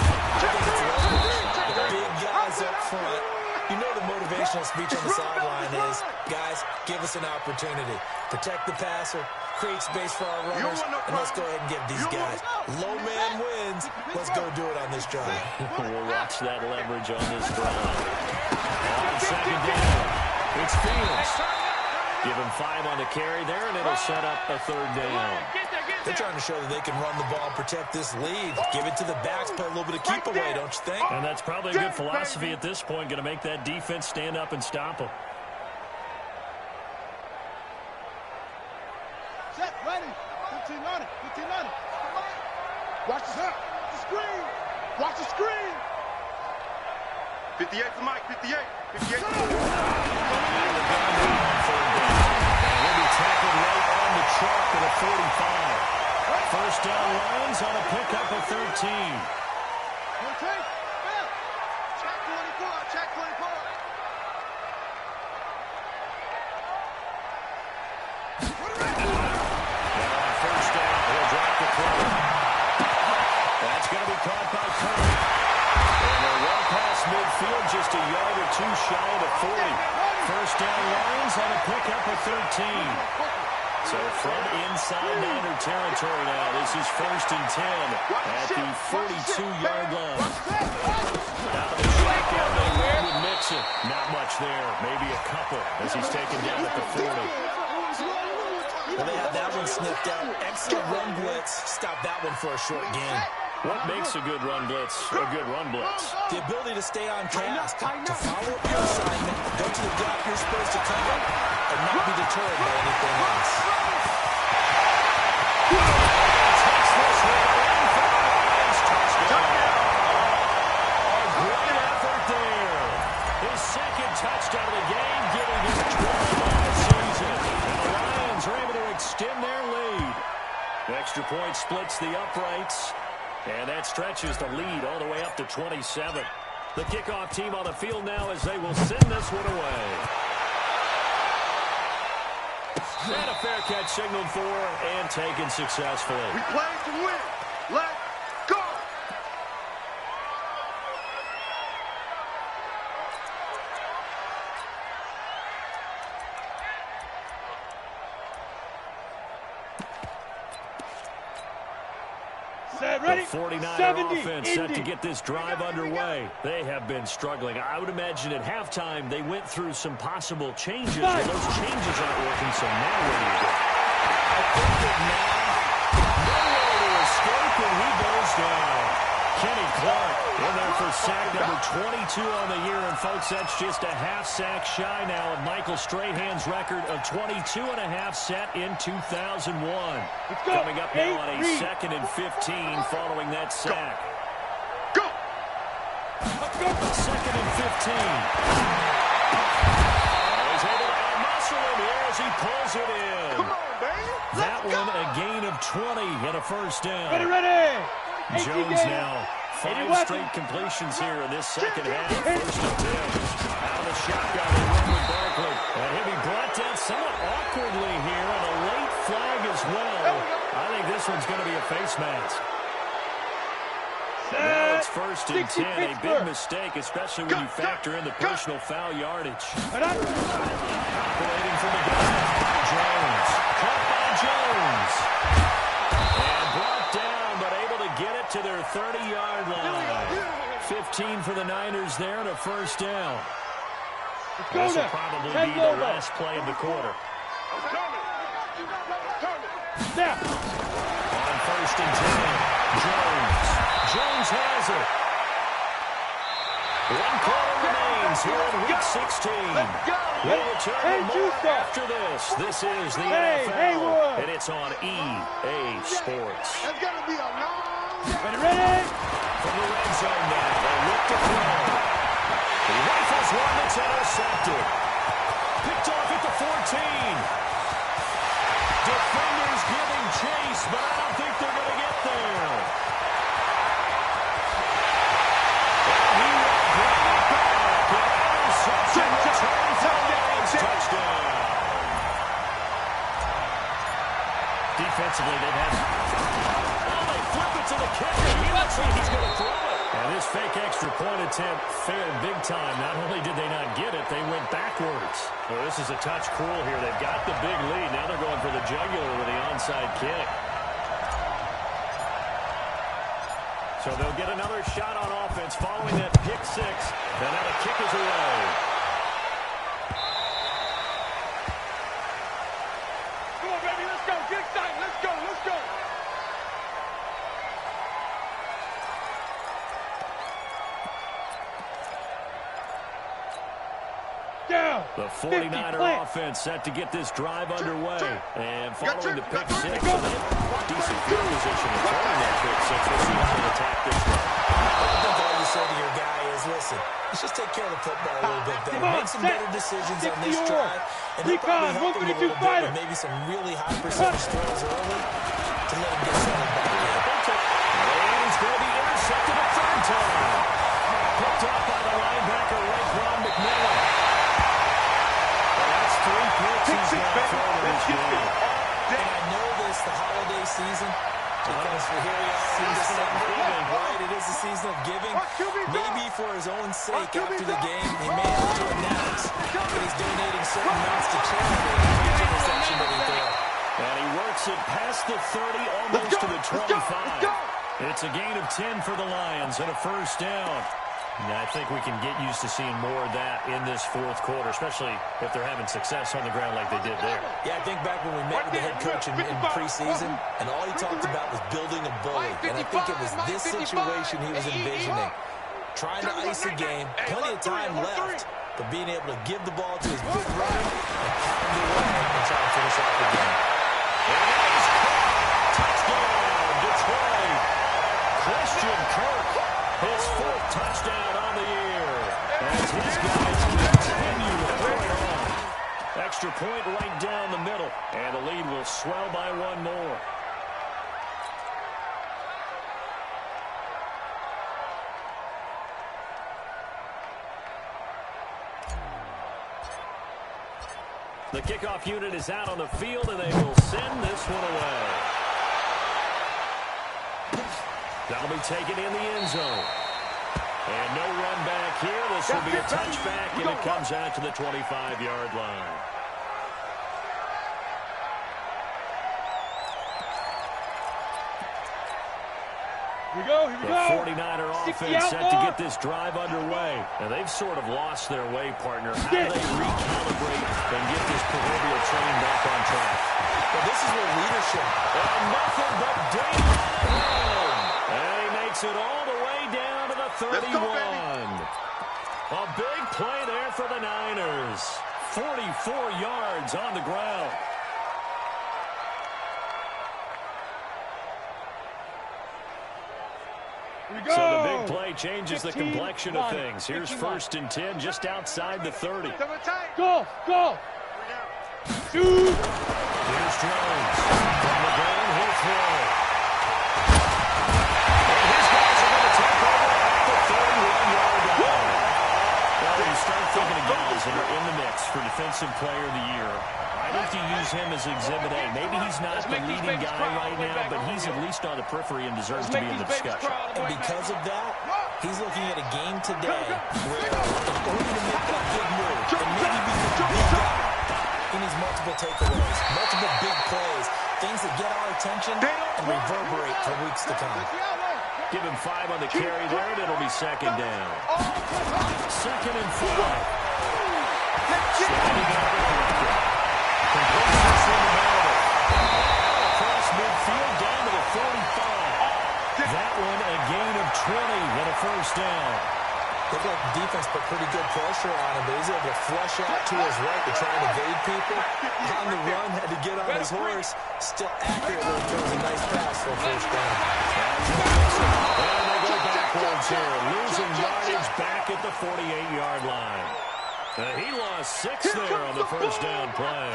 Speaker 3: The big guys up front. You know the motivational speech on the sideline is, guys, give us an opportunity. Protect the passer, create space for our runners, and let's go ahead and get these guys. Low man wins. Let's go do it on this drive.
Speaker 1: We'll watch that leverage on this drive. On 2nd down, it's Fields. Give him 5 on the carry there, and it'll set up a 3rd down.
Speaker 3: They're trying to show that they can run the ball and protect this lead. Give it to the backs, play a little bit of keep away, don't you think?
Speaker 1: And that's probably a good philosophy at this point, going to make that defense stand up and stop them.
Speaker 2: Set, ready. 15 on it. 15 on it. Watch the set. The screen. Watch the screen. 58 for Mike. 58. 58
Speaker 1: tackled right on the chalk at a 45. First down Lions on a pickup of 13.
Speaker 2: Check 24. Check 24.
Speaker 1: midfield, just a yard or two shy of the 40. First down, Lions on a pickup of 13. So from inside Niner territory now, this is 1st and 10 at the 42-yard line. Out of the shotgun, they win with Mixon. Not much there, maybe a couple as he's taken down at the 40.
Speaker 3: Well, they have that one sniffed out. Excellent run blitz. Stop that one for a short gain.
Speaker 1: What makes a good run blitz a good run blitz?
Speaker 3: The ability to stay on task, to follow up your assignment, go to the gap you're supposed to cover, and not be deterred by anything else.
Speaker 1: Great effort there. His second touchdown of the game, giving him 12 on the season. And the Lions are able to extend their lead. The extra point splits the uprights. And that stretches the lead all the way up to 27. The kickoff team on the field now as they will send this one away. And a fair catch signaled for and taken successfully.
Speaker 2: We play to win. Let's go.
Speaker 1: The 49er offense set to get this drive underway. They have been struggling. I would imagine at halftime they went through some possible changes. Well, those changes aren't working, so now where do you go?
Speaker 3: I think that now,
Speaker 1: nowhere to escape, and he goes down. Kenny Clark in there for sack number 22 on the year. And, folks, that's just a half sack shy now of Michael Strahan's record of 22 and a half set in 2001. Coming up now on a 2nd and 15 following that sack.
Speaker 2: Go!
Speaker 1: 2nd and 15. He's able to out-muscle him here as he pulls it in.
Speaker 2: Come on, baby.
Speaker 1: That one a gain of 20 and a first down.
Speaker 4: Ready.
Speaker 1: Jones now 5 straight completions here in this second half. 1st and 10. Out of the shotgun, they run with Barkley. And he'll be brought down somewhat awkwardly here, and a late flag as well. I think this one's going to be a face mask. Now it's 1st and 10. A big mistake, especially when you factor in the personal foul yardage. Operating from the gun. Jones. Caught by Jones. And brought down, but able to get it to their 30-yard line. 15 for the Niners there and a first down. This will probably be the last play of the quarter. On 1st and 10, Jones has it. 1 quarter remains here in Week 16. We'll return to more after this. This is the NFL, and it's on EA Sports.
Speaker 2: That's going to be a long day.
Speaker 4: Ready?
Speaker 1: From the red zone now, they look to throw. He rifles one that's intercepted. Picked off at the 14. Defenders giving chase, but I don't think they're going to get there. And he will bring it back. An interception return for the Lions. Touchdown. Defensively, they've had... Oh, they flip it to the kicker. He looks like he's going to throw it. And this fake extra point attempt failed big time. Not only did they not get it, they went backwards. Well, this is a touch cruel here. They've got the big lead. Now they're going for the jugular with the onside kick. So they'll get another shot on offense following that pick six. And now the kick is away.
Speaker 2: Come on, baby, let's go. Get excited. Let's go. Let's go.
Speaker 1: The 49er offense set to get this drive underway. And following the pick six, decent field position and throwing that pick six. We'll see how they attack this one.
Speaker 3: I think all you say to your guy is, listen, let's just take care of the football a little bit better. Make some better decisions on this drive. And they'll probably help him a little bit with maybe some really high percentage throws early to let him get settled back in.
Speaker 1: And he's going to be intercepted a third time. Picked off by the linebacker, Raekwon McMillan. That's 3 picks he's now thrown in this game.
Speaker 3: And I know this, the holiday season, Because here we are in December, right? It is the season of giving. Maybe for his own sake after the game, he may have to announce that he's donating certain amounts to charity in each interception that he throws.
Speaker 1: And he works it past the 30, almost to the 25. It's a gain of 10 for the Lions and a first down. And I think we can get used to seeing more of that in this fourth quarter, especially if they're having success on the ground like they did there.
Speaker 3: Yeah, I think back when we met with the head coach in preseason, and all he talked about was building a bully. And I think it was this situation he was envisioning. Trying to ice a game, plenty of time left, but being able to give the ball to his big runner and pound away and try to finish off the game.
Speaker 1: Touchdown, Detroit. Christian Kirk, his fourth touchdown on the year. As his guys continue to pour it on. Extra point right down the middle, and the lead will swell by one more. The kickoff unit is out on the field, and they will send this one away. That'll be taken in the end zone. And no run back here. This will be a touchback, and it comes out to the 25-yard line.
Speaker 4: Here we go, here we go.
Speaker 1: The 49er offense set to get this drive underway. And they've sort of lost their way, partner. How do they recalibrate and get this proverbial train back on track?
Speaker 3: Well, this is where leadership.
Speaker 1: And nothing but daylight ahead. And he makes it all the way down to the 31. A big play there for the Niners. 44 yards on the ground. So the big play changes the complexion of things. Here's 1st and 10 just outside the 30.
Speaker 4: Go, go. Shoot.
Speaker 1: Here's Jones. From the gun, he'll throw. And his guys are going to take over at the 31-yard line. Well, you start thinking of guys that are in the mix for Defensive Player of the Year. I think you use him as Exhibit A. Maybe he's not the leading guy right now, but he's at least on the periphery and deserves to be in the discussion.
Speaker 3: And because of that, he's looking at a game today where in order to make that big move and maybe become a big guy, he needs multiple takeaways, multiple big plays, things that get our attention and reverberate for weeks to come.
Speaker 1: Give him 5 on the carry there, and it'll be 2nd down. 2nd and 5. Sliding out the pocket. Completion from the middle. Across midfield down to the 45. That one a gain of 20 and a first down.
Speaker 3: Looked like the defense put pretty good pressure on him, but he's able to flush out to his right to try and evade people. On the run, had to get on his horse. Still accurately throws a nice pass for a first down.
Speaker 1: And they go backwards here. Losing yardage back at the 48-yard line. He lost 6 there on the first down play.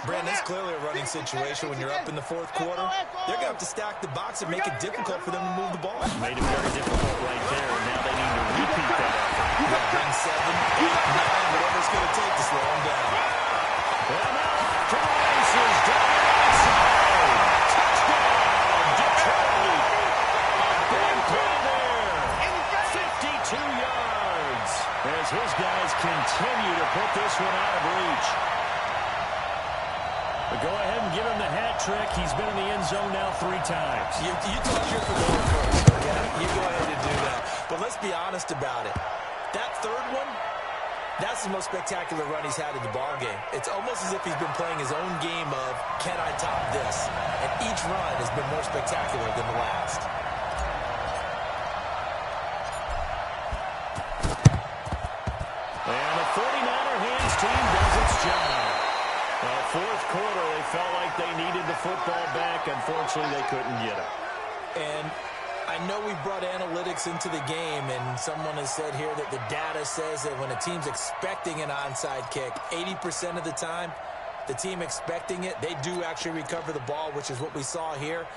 Speaker 3: Brandon, that's clearly a running situation when you're up in the 4th quarter. They're going to have to stack the box and make it difficult for them to move the ball.
Speaker 1: Made it very difficult right there, and now they need to repeat that effort.
Speaker 3: Bring 7, 8, 9, whatever it's going to take to slow them down.
Speaker 1: And now to the races, down the outside. Touchdown, Detroit. Big play there. 52 yards as his guys continue to put this one out of reach. But go ahead and give him the hat trick. He's been in the end zone now 3 times.
Speaker 3: You thought you were going first. Yeah, you go ahead and do that. But let's be honest about it. That 3rd one, that's the most spectacular run he's had in the ballgame. It's almost as if he's been playing his own game of, can I top this? And each run has been more spectacular than the last.
Speaker 1: And the 49er hands team does its job. Well, 4th quarter, they felt like they needed the football back. Unfortunately, they couldn't get it.
Speaker 3: And I know we brought analytics into the game, and someone has said here that the data says that when a team's expecting an onside kick, 80% of the time, the team expecting it, they do actually recover the ball, which is what we saw here.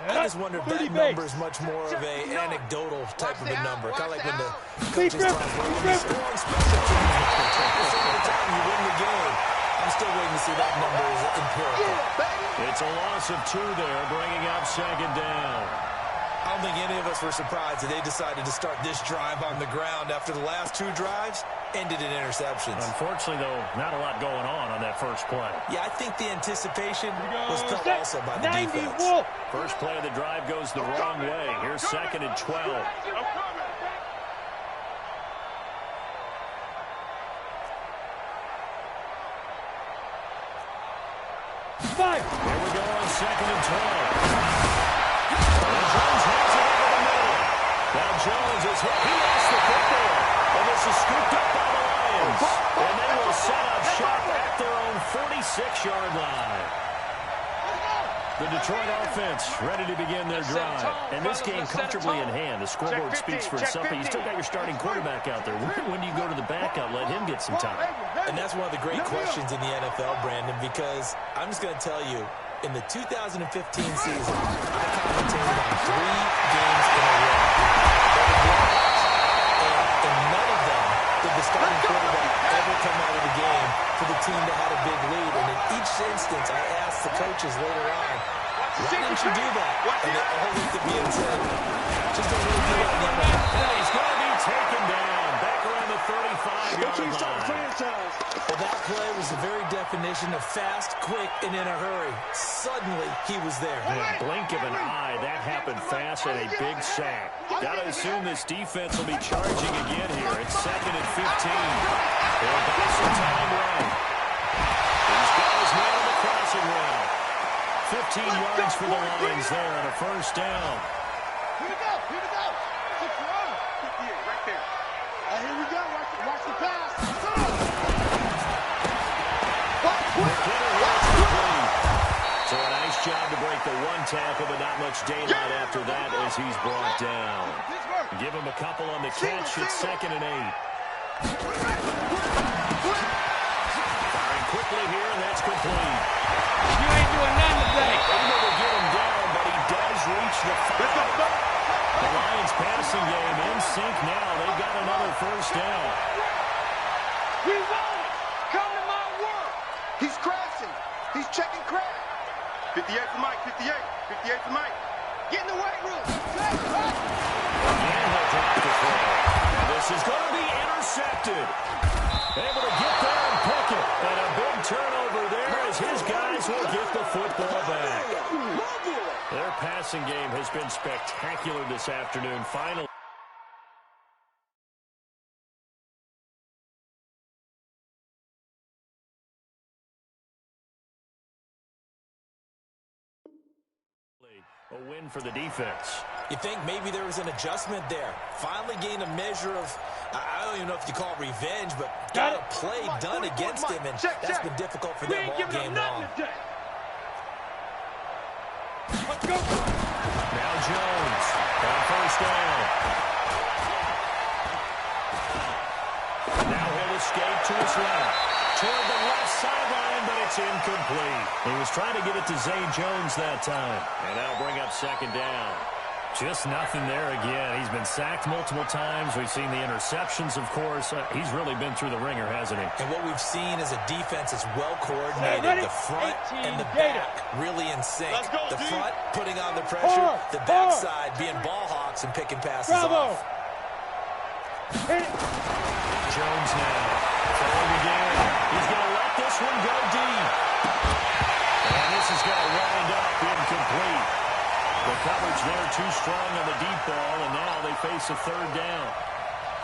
Speaker 3: I just wonder if that number is much more of an anecdotal type of a number. Kind of like when the coaches talk about when you score on special teams, most of the time you win the game. I'm still waiting to see that number is empirical.
Speaker 1: It's a loss loss of 2 there, bringing up second down.
Speaker 3: I don't think any of us were surprised that they decided to start this drive on the ground after the last 2 drives ended in interceptions.
Speaker 1: Unfortunately, though, not a lot going on that first play.
Speaker 3: Yeah, I think the anticipation was felt also by the defense.
Speaker 1: First play of the drive goes the wrong way. Here's second and 12.
Speaker 4: Five.
Speaker 1: Here we go on second and 12. And Jones has it over the middle. Now Jones is hit. He lost the football. And this is scooped up by the Lions. And they will set up shop at their own 46-yard line. The Detroit offense ready to begin their drive. And this game comfortably in hand. The scoreboard speaks for itself, but you still got your starting quarterback out there. When do you go to the backup, let him get some time?
Speaker 3: And that's one of the great questions in the NFL, Brandon, because I'm just going to tell you, in the 2015 season, I commentated on 3 games in a row. And in none of them did the starting quarterback ever come out of the game for the team that had a big lead. And in each instance, I asked the coaches later on, why didn't you do that? And they all looked at me and said, just don't really do that in the NFL.
Speaker 1: He's going to be taken down back around the 35-yard line.
Speaker 3: Well, that play was the very definition of fast, quick, and in a hurry. Suddenly, he was there.
Speaker 1: In a blink of an eye, that happened fast and a big sack. Got to assume this defense will be charging again here. It's second and 15. They'll buy some time running. He's got his man on the crossing route. 15 yards for the Lions there and a first down.
Speaker 2: Here we go. 6 yards. 58, right there. Here we go. Watch the pass.
Speaker 1: So a nice job to break the 1 tackle, but not much daylight after that as he's brought down. Give him a couple on the catch. It's second and 8. Firing quickly here, and that's complete.
Speaker 4: You ain't doing nothing today.
Speaker 1: Able to get him down, but he does reach the 5. The Lions passing game in sync now. They've got another first down.
Speaker 2: We want it. Come to my work. He's crashing. He's checking crash. 58 for Mike. 58 for Mike. Get in the weight room.
Speaker 1: Again, he'll drop the throw. And this is going to be intercepted. Able to get there and pick it. And a big turnover there as his guys will get the football back. Their passing game has been spectacular this afternoon. Finally. A win for the defense.
Speaker 3: You think maybe there was an adjustment there. Finally gained a measure of, I don't even know if you call it revenge, but got a play done against him, and that's been difficult for them all game long.
Speaker 4: Let's go.
Speaker 1: Now Jones on first down. Now he'll escape to his left. Toward the left sideline, but it's incomplete. He was trying to get it to Zay Jones that time. And that'll bring up second down. Just nothing there again. He's been sacked multiple times. We've seen the interceptions, of course. He's really been through the ringer, hasn't he?
Speaker 3: And what we've seen is a defense that's well coordinated. The front and the back really in sync. The front putting on the pressure. The backside being ball hawks and picking passes off.
Speaker 1: Jones now. Throwing again. He's going to let this one go deep. And this is going to wind up incomplete. The coverage there too strong on the deep ball, and now they face a third down.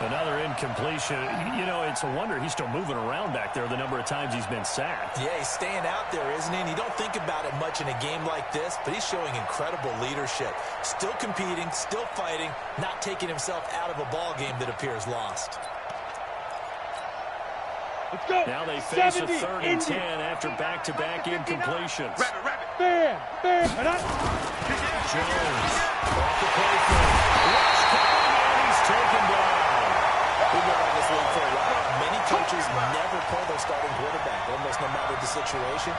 Speaker 1: Another incompletion. You know, it's a wonder he's still moving around back there the number of times he's been sacked.
Speaker 3: Yeah, he's staying out there, isn't he? And you don't think about it much in a game like this, but he's showing incredible leadership. Still competing, still fighting, not taking himself out of a ball game that appears lost.
Speaker 4: Let's go.
Speaker 1: Now they face a third and 10 after back-to-back incompletions.
Speaker 4: Bam.
Speaker 1: Jones off the play fake. Rush coming, and he's taken down.
Speaker 3: We've been on this league for a while. Many coaches never pull their starting quarterback, almost no matter the situation.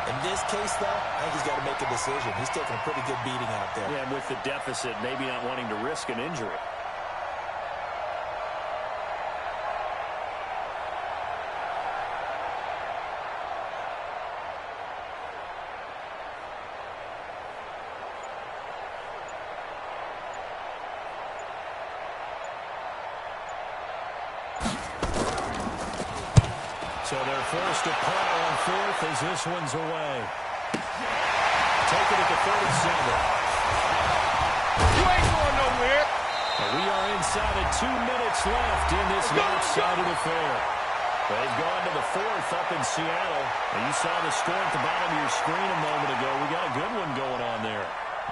Speaker 3: In this case, though, I think he's got to make a decision. He's taking a pretty good beating out there.
Speaker 1: Yeah, with the deficit, maybe not wanting to risk an injury. So they're forced to punt on fourth as this one's away. Taking it to 37.
Speaker 2: You ain't going nowhere.
Speaker 1: We are inside of 2 minutes left in this lopsided affair. They've gone to the fourth up in Seattle. And you saw the score at the bottom of your screen a moment ago. We got a good one going on there.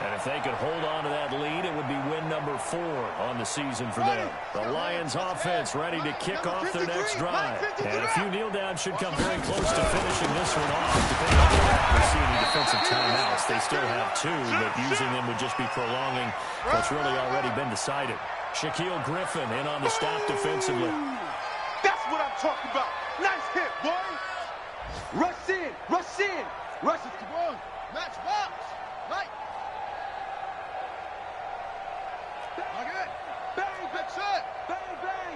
Speaker 1: And if they could hold on to that lead, it would be win number 4 on the season for them. The Lions offense ready to kick off their next drive. And a few kneel downs should come very close to finishing this one off. Depending on if we see any defensive timeouts, they still have 2, but using them would just be prolonging what's really already been decided. Shaquille Griffin in on the stop defensively.
Speaker 2: That's what I'm talking about. Nice hit, boy. Rush in. Rush in. Rush is the one. Match box. Right. Bang, big shot. Bang, bang.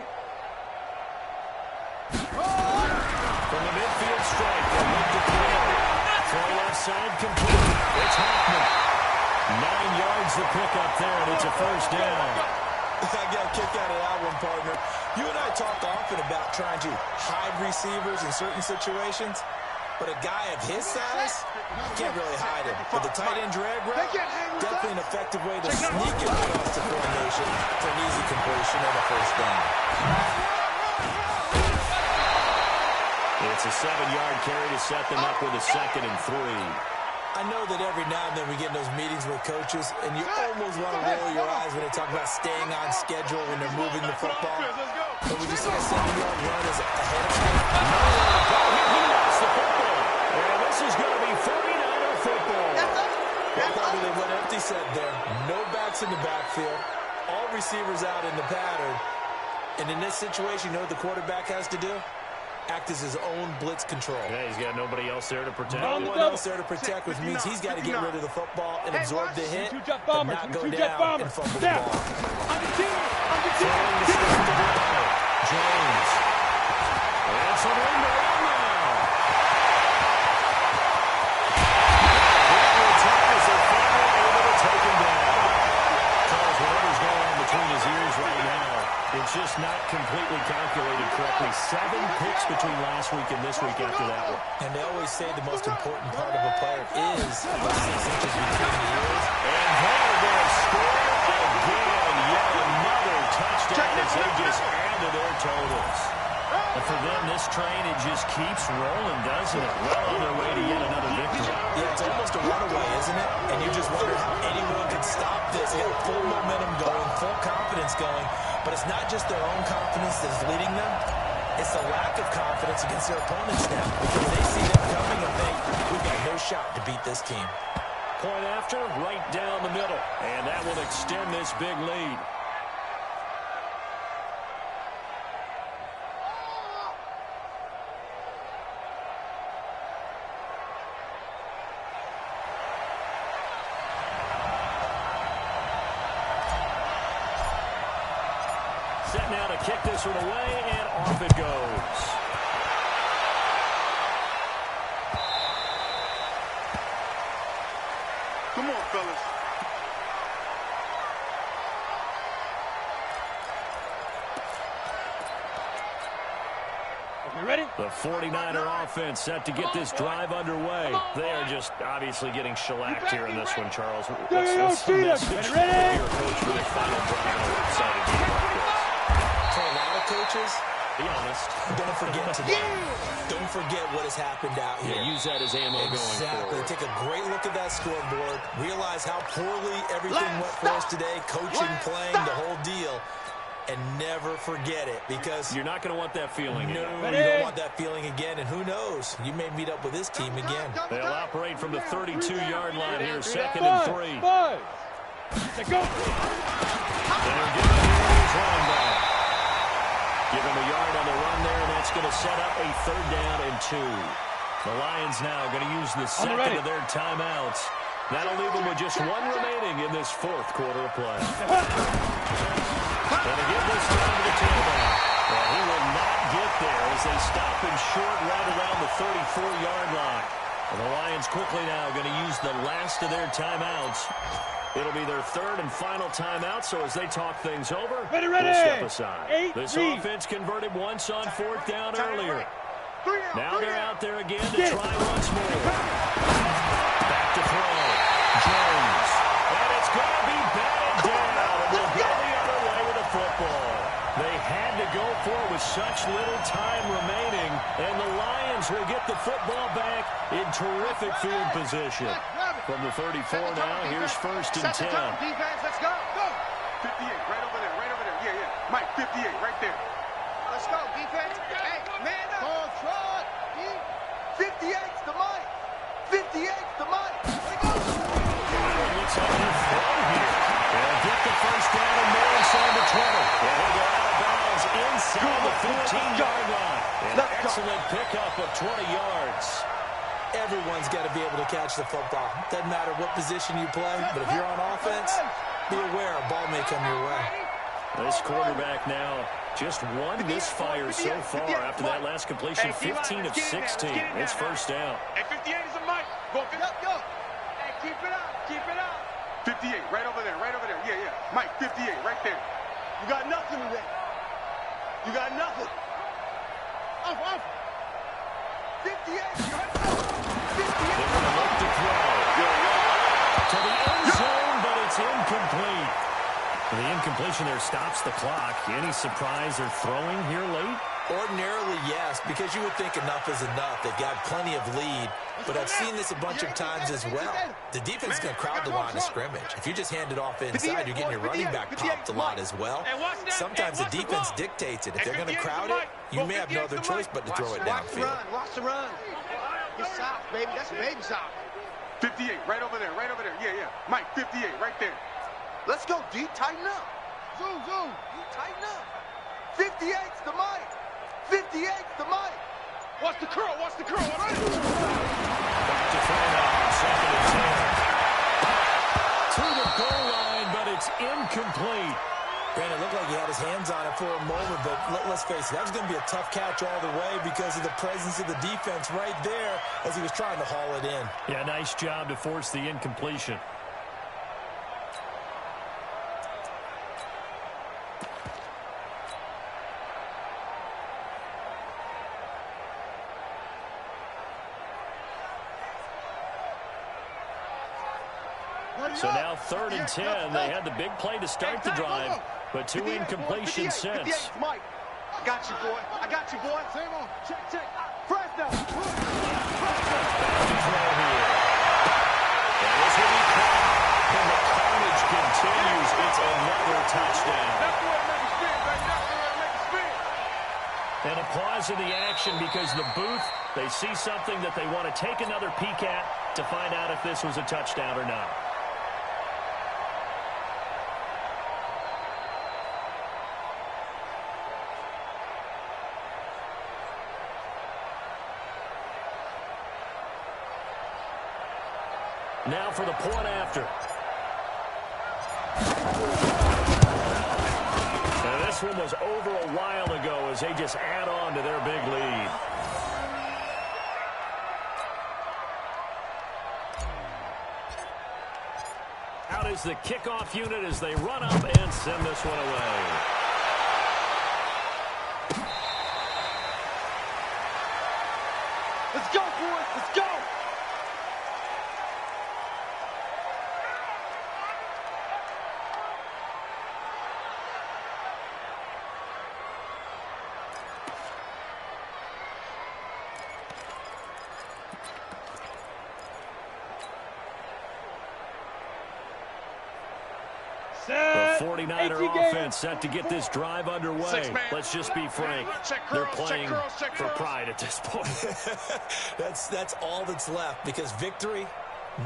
Speaker 1: From the midfield strike, they'll look to play. Throw left side complete. It's Hoffman. 9 yards the pick up there, and it's a first down.
Speaker 3: I got a kick out of that one, partner. You and I talk often about trying to hide receivers in certain situations, but a guy of his size, you can't really hide him. But the tight end drag route, definitely an effective way to sneak it across the formation for an easy completion and a first down.
Speaker 1: It's a 7-yard carry to set them up with a 2nd and 3.
Speaker 3: I know that every now and then we get in those meetings with coaches, and you almost want to roll your eyes when they talk about staying on schedule when they're moving the football. But would you say a 7-yard run is ahead of time?
Speaker 1: He lost the football. And this is going to be 49er football.
Speaker 3: Well, probably they went empty set there. No backs in the backfield. All receivers out in the pattern. And in this situation, you know what the quarterback has to do? Act as his own blitz control.
Speaker 1: Yeah, he's got nobody else there to protect.
Speaker 3: No one else there to protect, which means he's got to get rid of the football and absorb the hit, but not go down and fumble the ball.
Speaker 1: Throwing the stick to Brown. Jones. That's a ring to run now. As they're finally able to take him down. Charles, whatever's going on between his ears right now, it's just not completely calculated correctly. 7 picks between last week and this week after that one.
Speaker 3: And they always say the most important part of a player is the 6 inches between the ears.
Speaker 1: And they're going to score again. Yet another touchdown as they just add to their totals. And for them, this train, it just keeps rolling, doesn't it? Well on their way to yet another victory.
Speaker 3: Yeah, it's almost a runaway, isn't it? And you just wonder how anyone could stop this. They got full momentum going, full confidence going. But it's not just their own confidence that's leading them. It's the lack of confidence against their opponents now. Because they see them coming and think, we've got no shot to beat this team.
Speaker 1: Point after, right down the middle. And that will extend this big lead. Set now to kick this one away, and off it goes.
Speaker 2: Come on, fellas.
Speaker 4: You ready?
Speaker 1: The 49er offense set to get this drive underway. They are just obviously getting shellacked here in this one, Charles. What's the message for your coach for the final drive on a lopsided game like this?
Speaker 3: For a lot of coaches,
Speaker 1: Be honest.
Speaker 3: don't forget today. Don't forget what has happened out here.
Speaker 1: Yeah, use that as ammo going
Speaker 3: Exactly.
Speaker 1: forward.
Speaker 3: Take a great look at that scoreboard. Realize how poorly everything went for us today. Coaching, playing, the whole deal. And never forget it, because
Speaker 1: You're not going to want that feeling
Speaker 3: no,
Speaker 1: again.
Speaker 3: you don't want that feeling again. And who knows? You may meet up with this team again.
Speaker 1: They'll operate from the 32-yard line here, 2nd and 3.
Speaker 4: 5. Let's go.
Speaker 1: And they're giving him running back. Give him a yard on the run there, and that's going to set up a 3rd down and 2. The Lions now going to use the second of their timeouts. That'll leave them with just 1 remaining in this 4th quarter of play. And to give this time to the tailback. Well, he will not get there as they stop him short right around the 34-yard line. And the Lions quickly now going to use the last of their timeouts. It'll be their 3rd and final timeout, so as they talk things over,
Speaker 4: Ready.
Speaker 1: we'll step aside.
Speaker 4: 8-3.
Speaker 1: This offense converted once on 4th down earlier. Now they're out there again to try once more. Back to throw. Jones. And it's going to be batted down. And we'll go the other way with the football. They had to go for it with such little time remaining. And the Lions will get the football back in terrific field position. From the 34 now, here's 1st and 10.
Speaker 2: Defense, let's go. 58, right over there, right over there. Yeah, yeah. Mike, 58, right there. Let's go, defense. Hey, man up. 58's the Mike. 58's the Mike.
Speaker 1: Looks like they'll throw here. They'll get the first down and more inside the 20. And they'll go out of bounds inside the 15-yard line. An excellent pickup of 20 yards.
Speaker 3: Everyone's got to be able to catch the football. Doesn't matter what position you play, but if you're on offense, be aware a ball may come your way.
Speaker 1: This quarterback now just one misfire so far after that last completion, 15 of 16. It's first down.
Speaker 2: Hey, 58 is a Mike. Go. Hey, keep it up, keep it up. 58, right over there, right over there. Yeah, yeah. Mike, 58, right there. You got nothing today. You got nothing. Off. 58, right there. 58.
Speaker 1: They're going to look to throw. To the end zone, but it's incomplete. The incompletion there stops the clock. Any surprise they're throwing here late?
Speaker 3: Ordinarily, yes, because you would think enough is enough. They've got plenty of lead, but I've seen this a bunch of times as well. The defense is going to crowd the line of scrimmage. If you just hand it off inside, you're getting your running back popped a lot as well. Sometimes the defense dictates it. If they're going to crowd it, you may have no other choice but to throw it downfield.
Speaker 2: Watch the run. You're soft, baby. That's baby soft. 58, right over there, right over there. Yeah, yeah. Mike, 58, right there. Let's go, D. Tighten up. Zoom. Tighten up. 58's the Mike. 58's the Mike. Watch the curl.
Speaker 1: Back to throw now. 2nd and 10. To the goal line, but it's incomplete.
Speaker 3: Brandon, it looked like he had his hands on it for a moment, but let's face it, that was going to be a tough catch all the way because of the presence of the defense right there as he was trying to haul it in.
Speaker 1: Yeah, nice job to force the incompletion. So now 3rd and 10. They had the big play to start the drive, but 2 incompletions since.
Speaker 2: Mike, I got you, boy. Same on. Check. Press down.
Speaker 1: Back to throw here. And this will be caught. And the carnage continues. It's another touchdown.
Speaker 2: That's the way to make it spin, baby. That's the way to make it spin.
Speaker 1: And a pause in the action because the booth, they see something that they want to take another peek at to find out if this was a touchdown or not. Now for the point after. And this one was over a while ago as they just add on to their big lead. Out is the kickoff unit as they run up and send this one away.
Speaker 2: Let's go, boys. Let's go.
Speaker 1: The 49er offense set to get this drive underway. Let's just be frank. They're playing for pride at this point.
Speaker 3: That's all that's left because victory,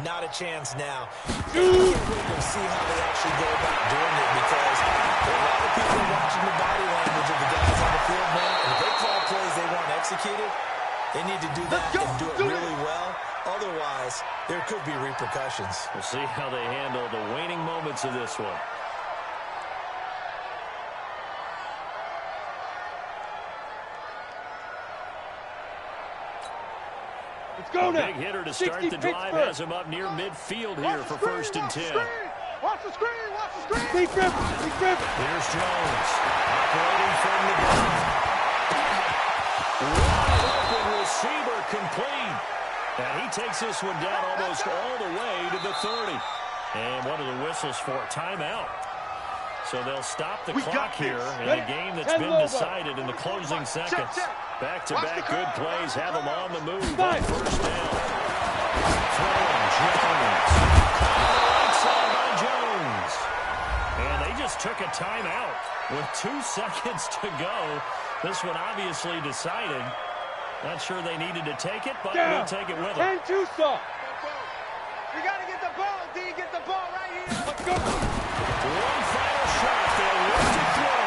Speaker 3: not a chance now. I can't wait to see how they actually go about doing it because there are a lot of people watching the body language of the guys on the field now. And if they call plays they want executed, they need to do that and do it really well. Otherwise, there could be repercussions.
Speaker 1: We'll see how they handle the waning moments of this one.
Speaker 4: Let's go now.
Speaker 1: Big hitter to start the drive has him up near midfield here for 1st and 10.
Speaker 2: Watch the screen.
Speaker 4: Big grip.
Speaker 1: Here's Jones operating from the back. Wide open complete. And he takes this one down almost all the way to the 30. And what are the whistles for? Timeout. So they'll stop the clock here in a game that's been decided in the closing seconds. Back-to-back good plays have them on the move on first down. Throwing Jones. On the right side by Jones. And they just took a timeout with 2 seconds to go. This one obviously decided. Not sure they needed to take it, but we'll take it with them.
Speaker 4: 10-2 stop.
Speaker 2: You got to get the ball, D. Get the ball right here.
Speaker 4: Let's go.
Speaker 1: One final shot. They'll look to throw.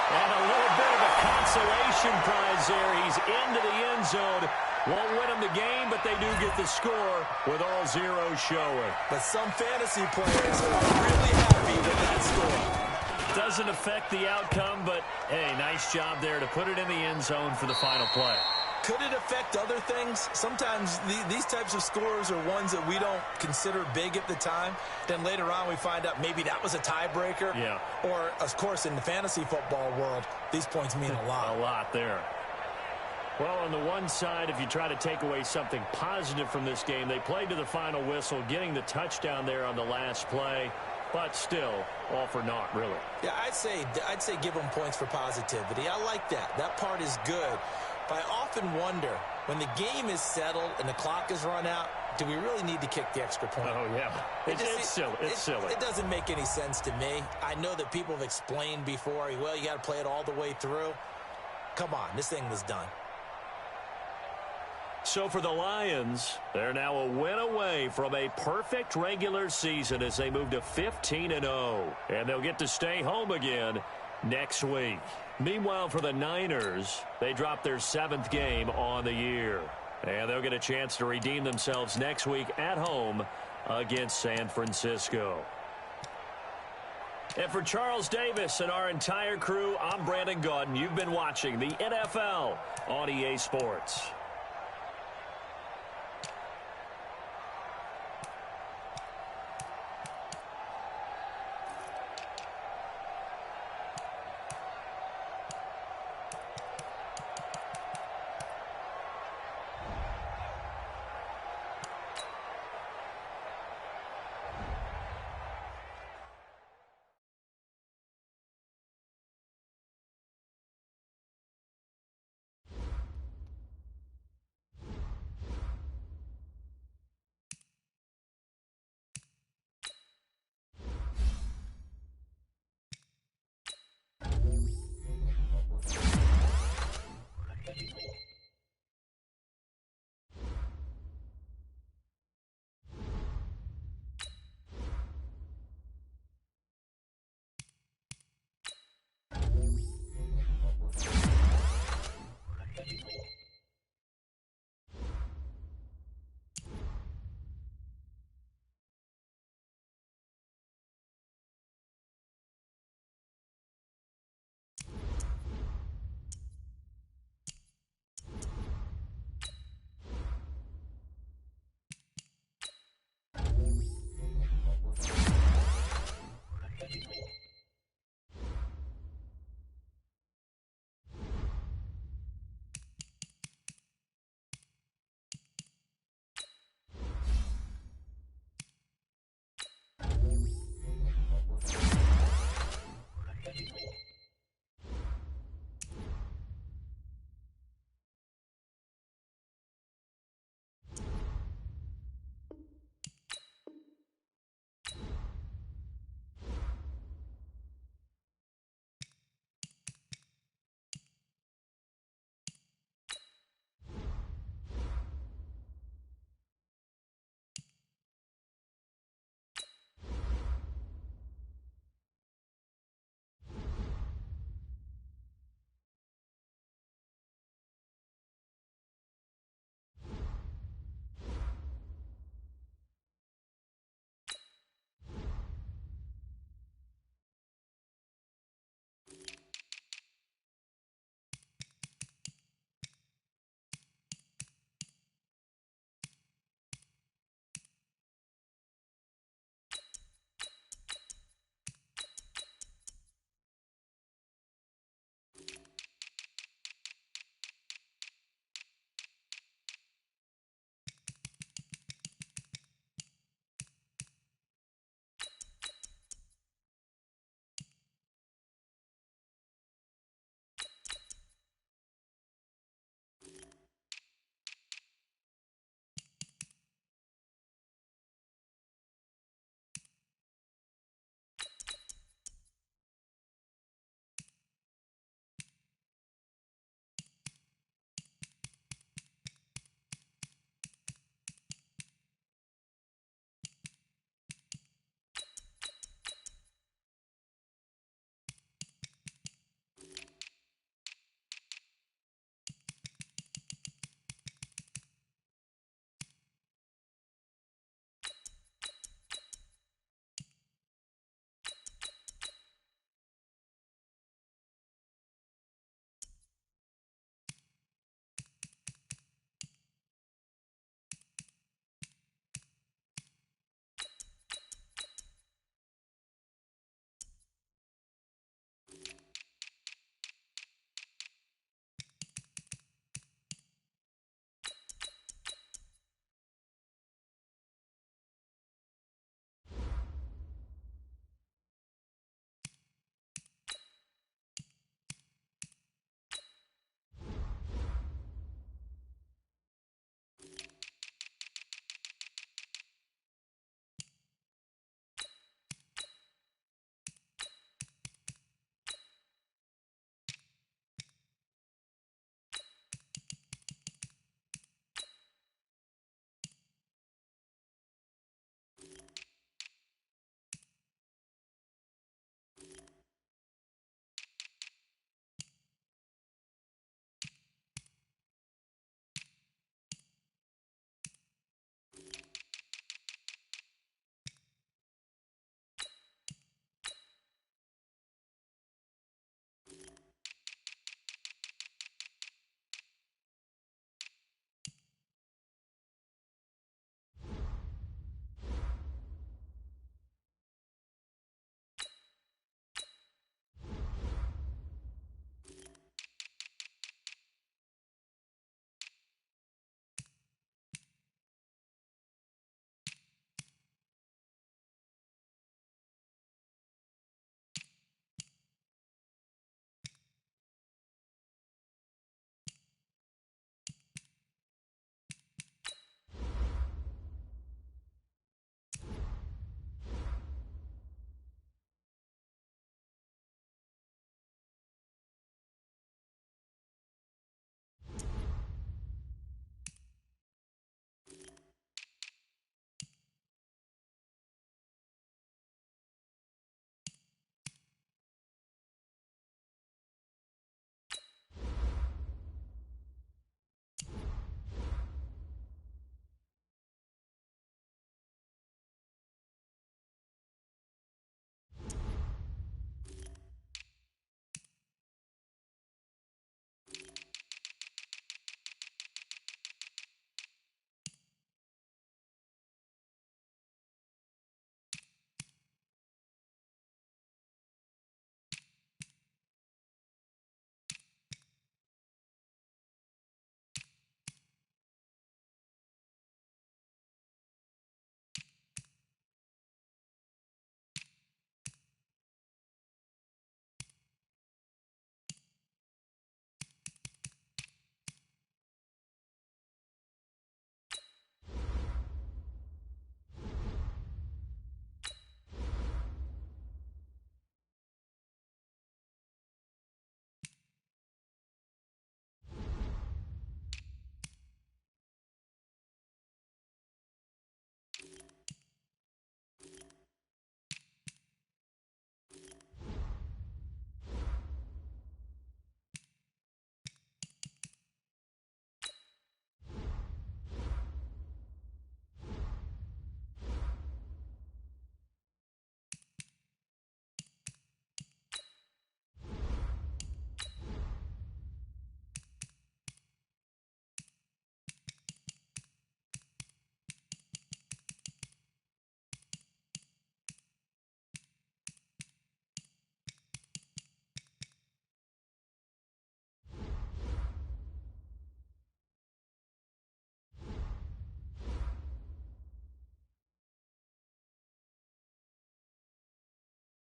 Speaker 1: And a little bit of a consolation prize there. He's into the end zone. Won't win them the game, but they do get the score with all zeros showing.
Speaker 3: But some fantasy players are really happy with that score.
Speaker 1: Doesn't affect the outcome, but, hey, nice job there to put it in the end zone for the final play.
Speaker 3: Could it affect other things? Sometimes these types of scores are ones that we don't consider big at the time. Then later on we find out maybe that was a tiebreaker.
Speaker 1: Yeah.
Speaker 3: Or, of course, in the fantasy football world, these points mean a lot.
Speaker 1: A lot there. Well, on the one side, if you try to take away something positive from this game, they played to the final whistle, getting the touchdown there on the last play. But still, all for naught, really.
Speaker 3: Yeah, I'd say give them points for positivity. I like that. That part is good. But I often wonder, when the game is settled and the clock is run out, do we really need to kick the extra point?
Speaker 1: Oh, yeah. It's silly. It's silly.
Speaker 3: It doesn't make any sense to me. I know that people have explained before, well, you got to play it all the way through. Come on, this thing was done.
Speaker 1: So for the Lions, they're now a win away from a perfect regular season as they move to 15-0. And they'll get to stay home again next week. Meanwhile, for the Niners, they dropped their 7th game on the year. And they'll get a chance to redeem themselves next week at home against San Francisco. And for Charles Davis and our entire crew, I'm Brandon Gaudin. You've been watching the NFL on EA Sports.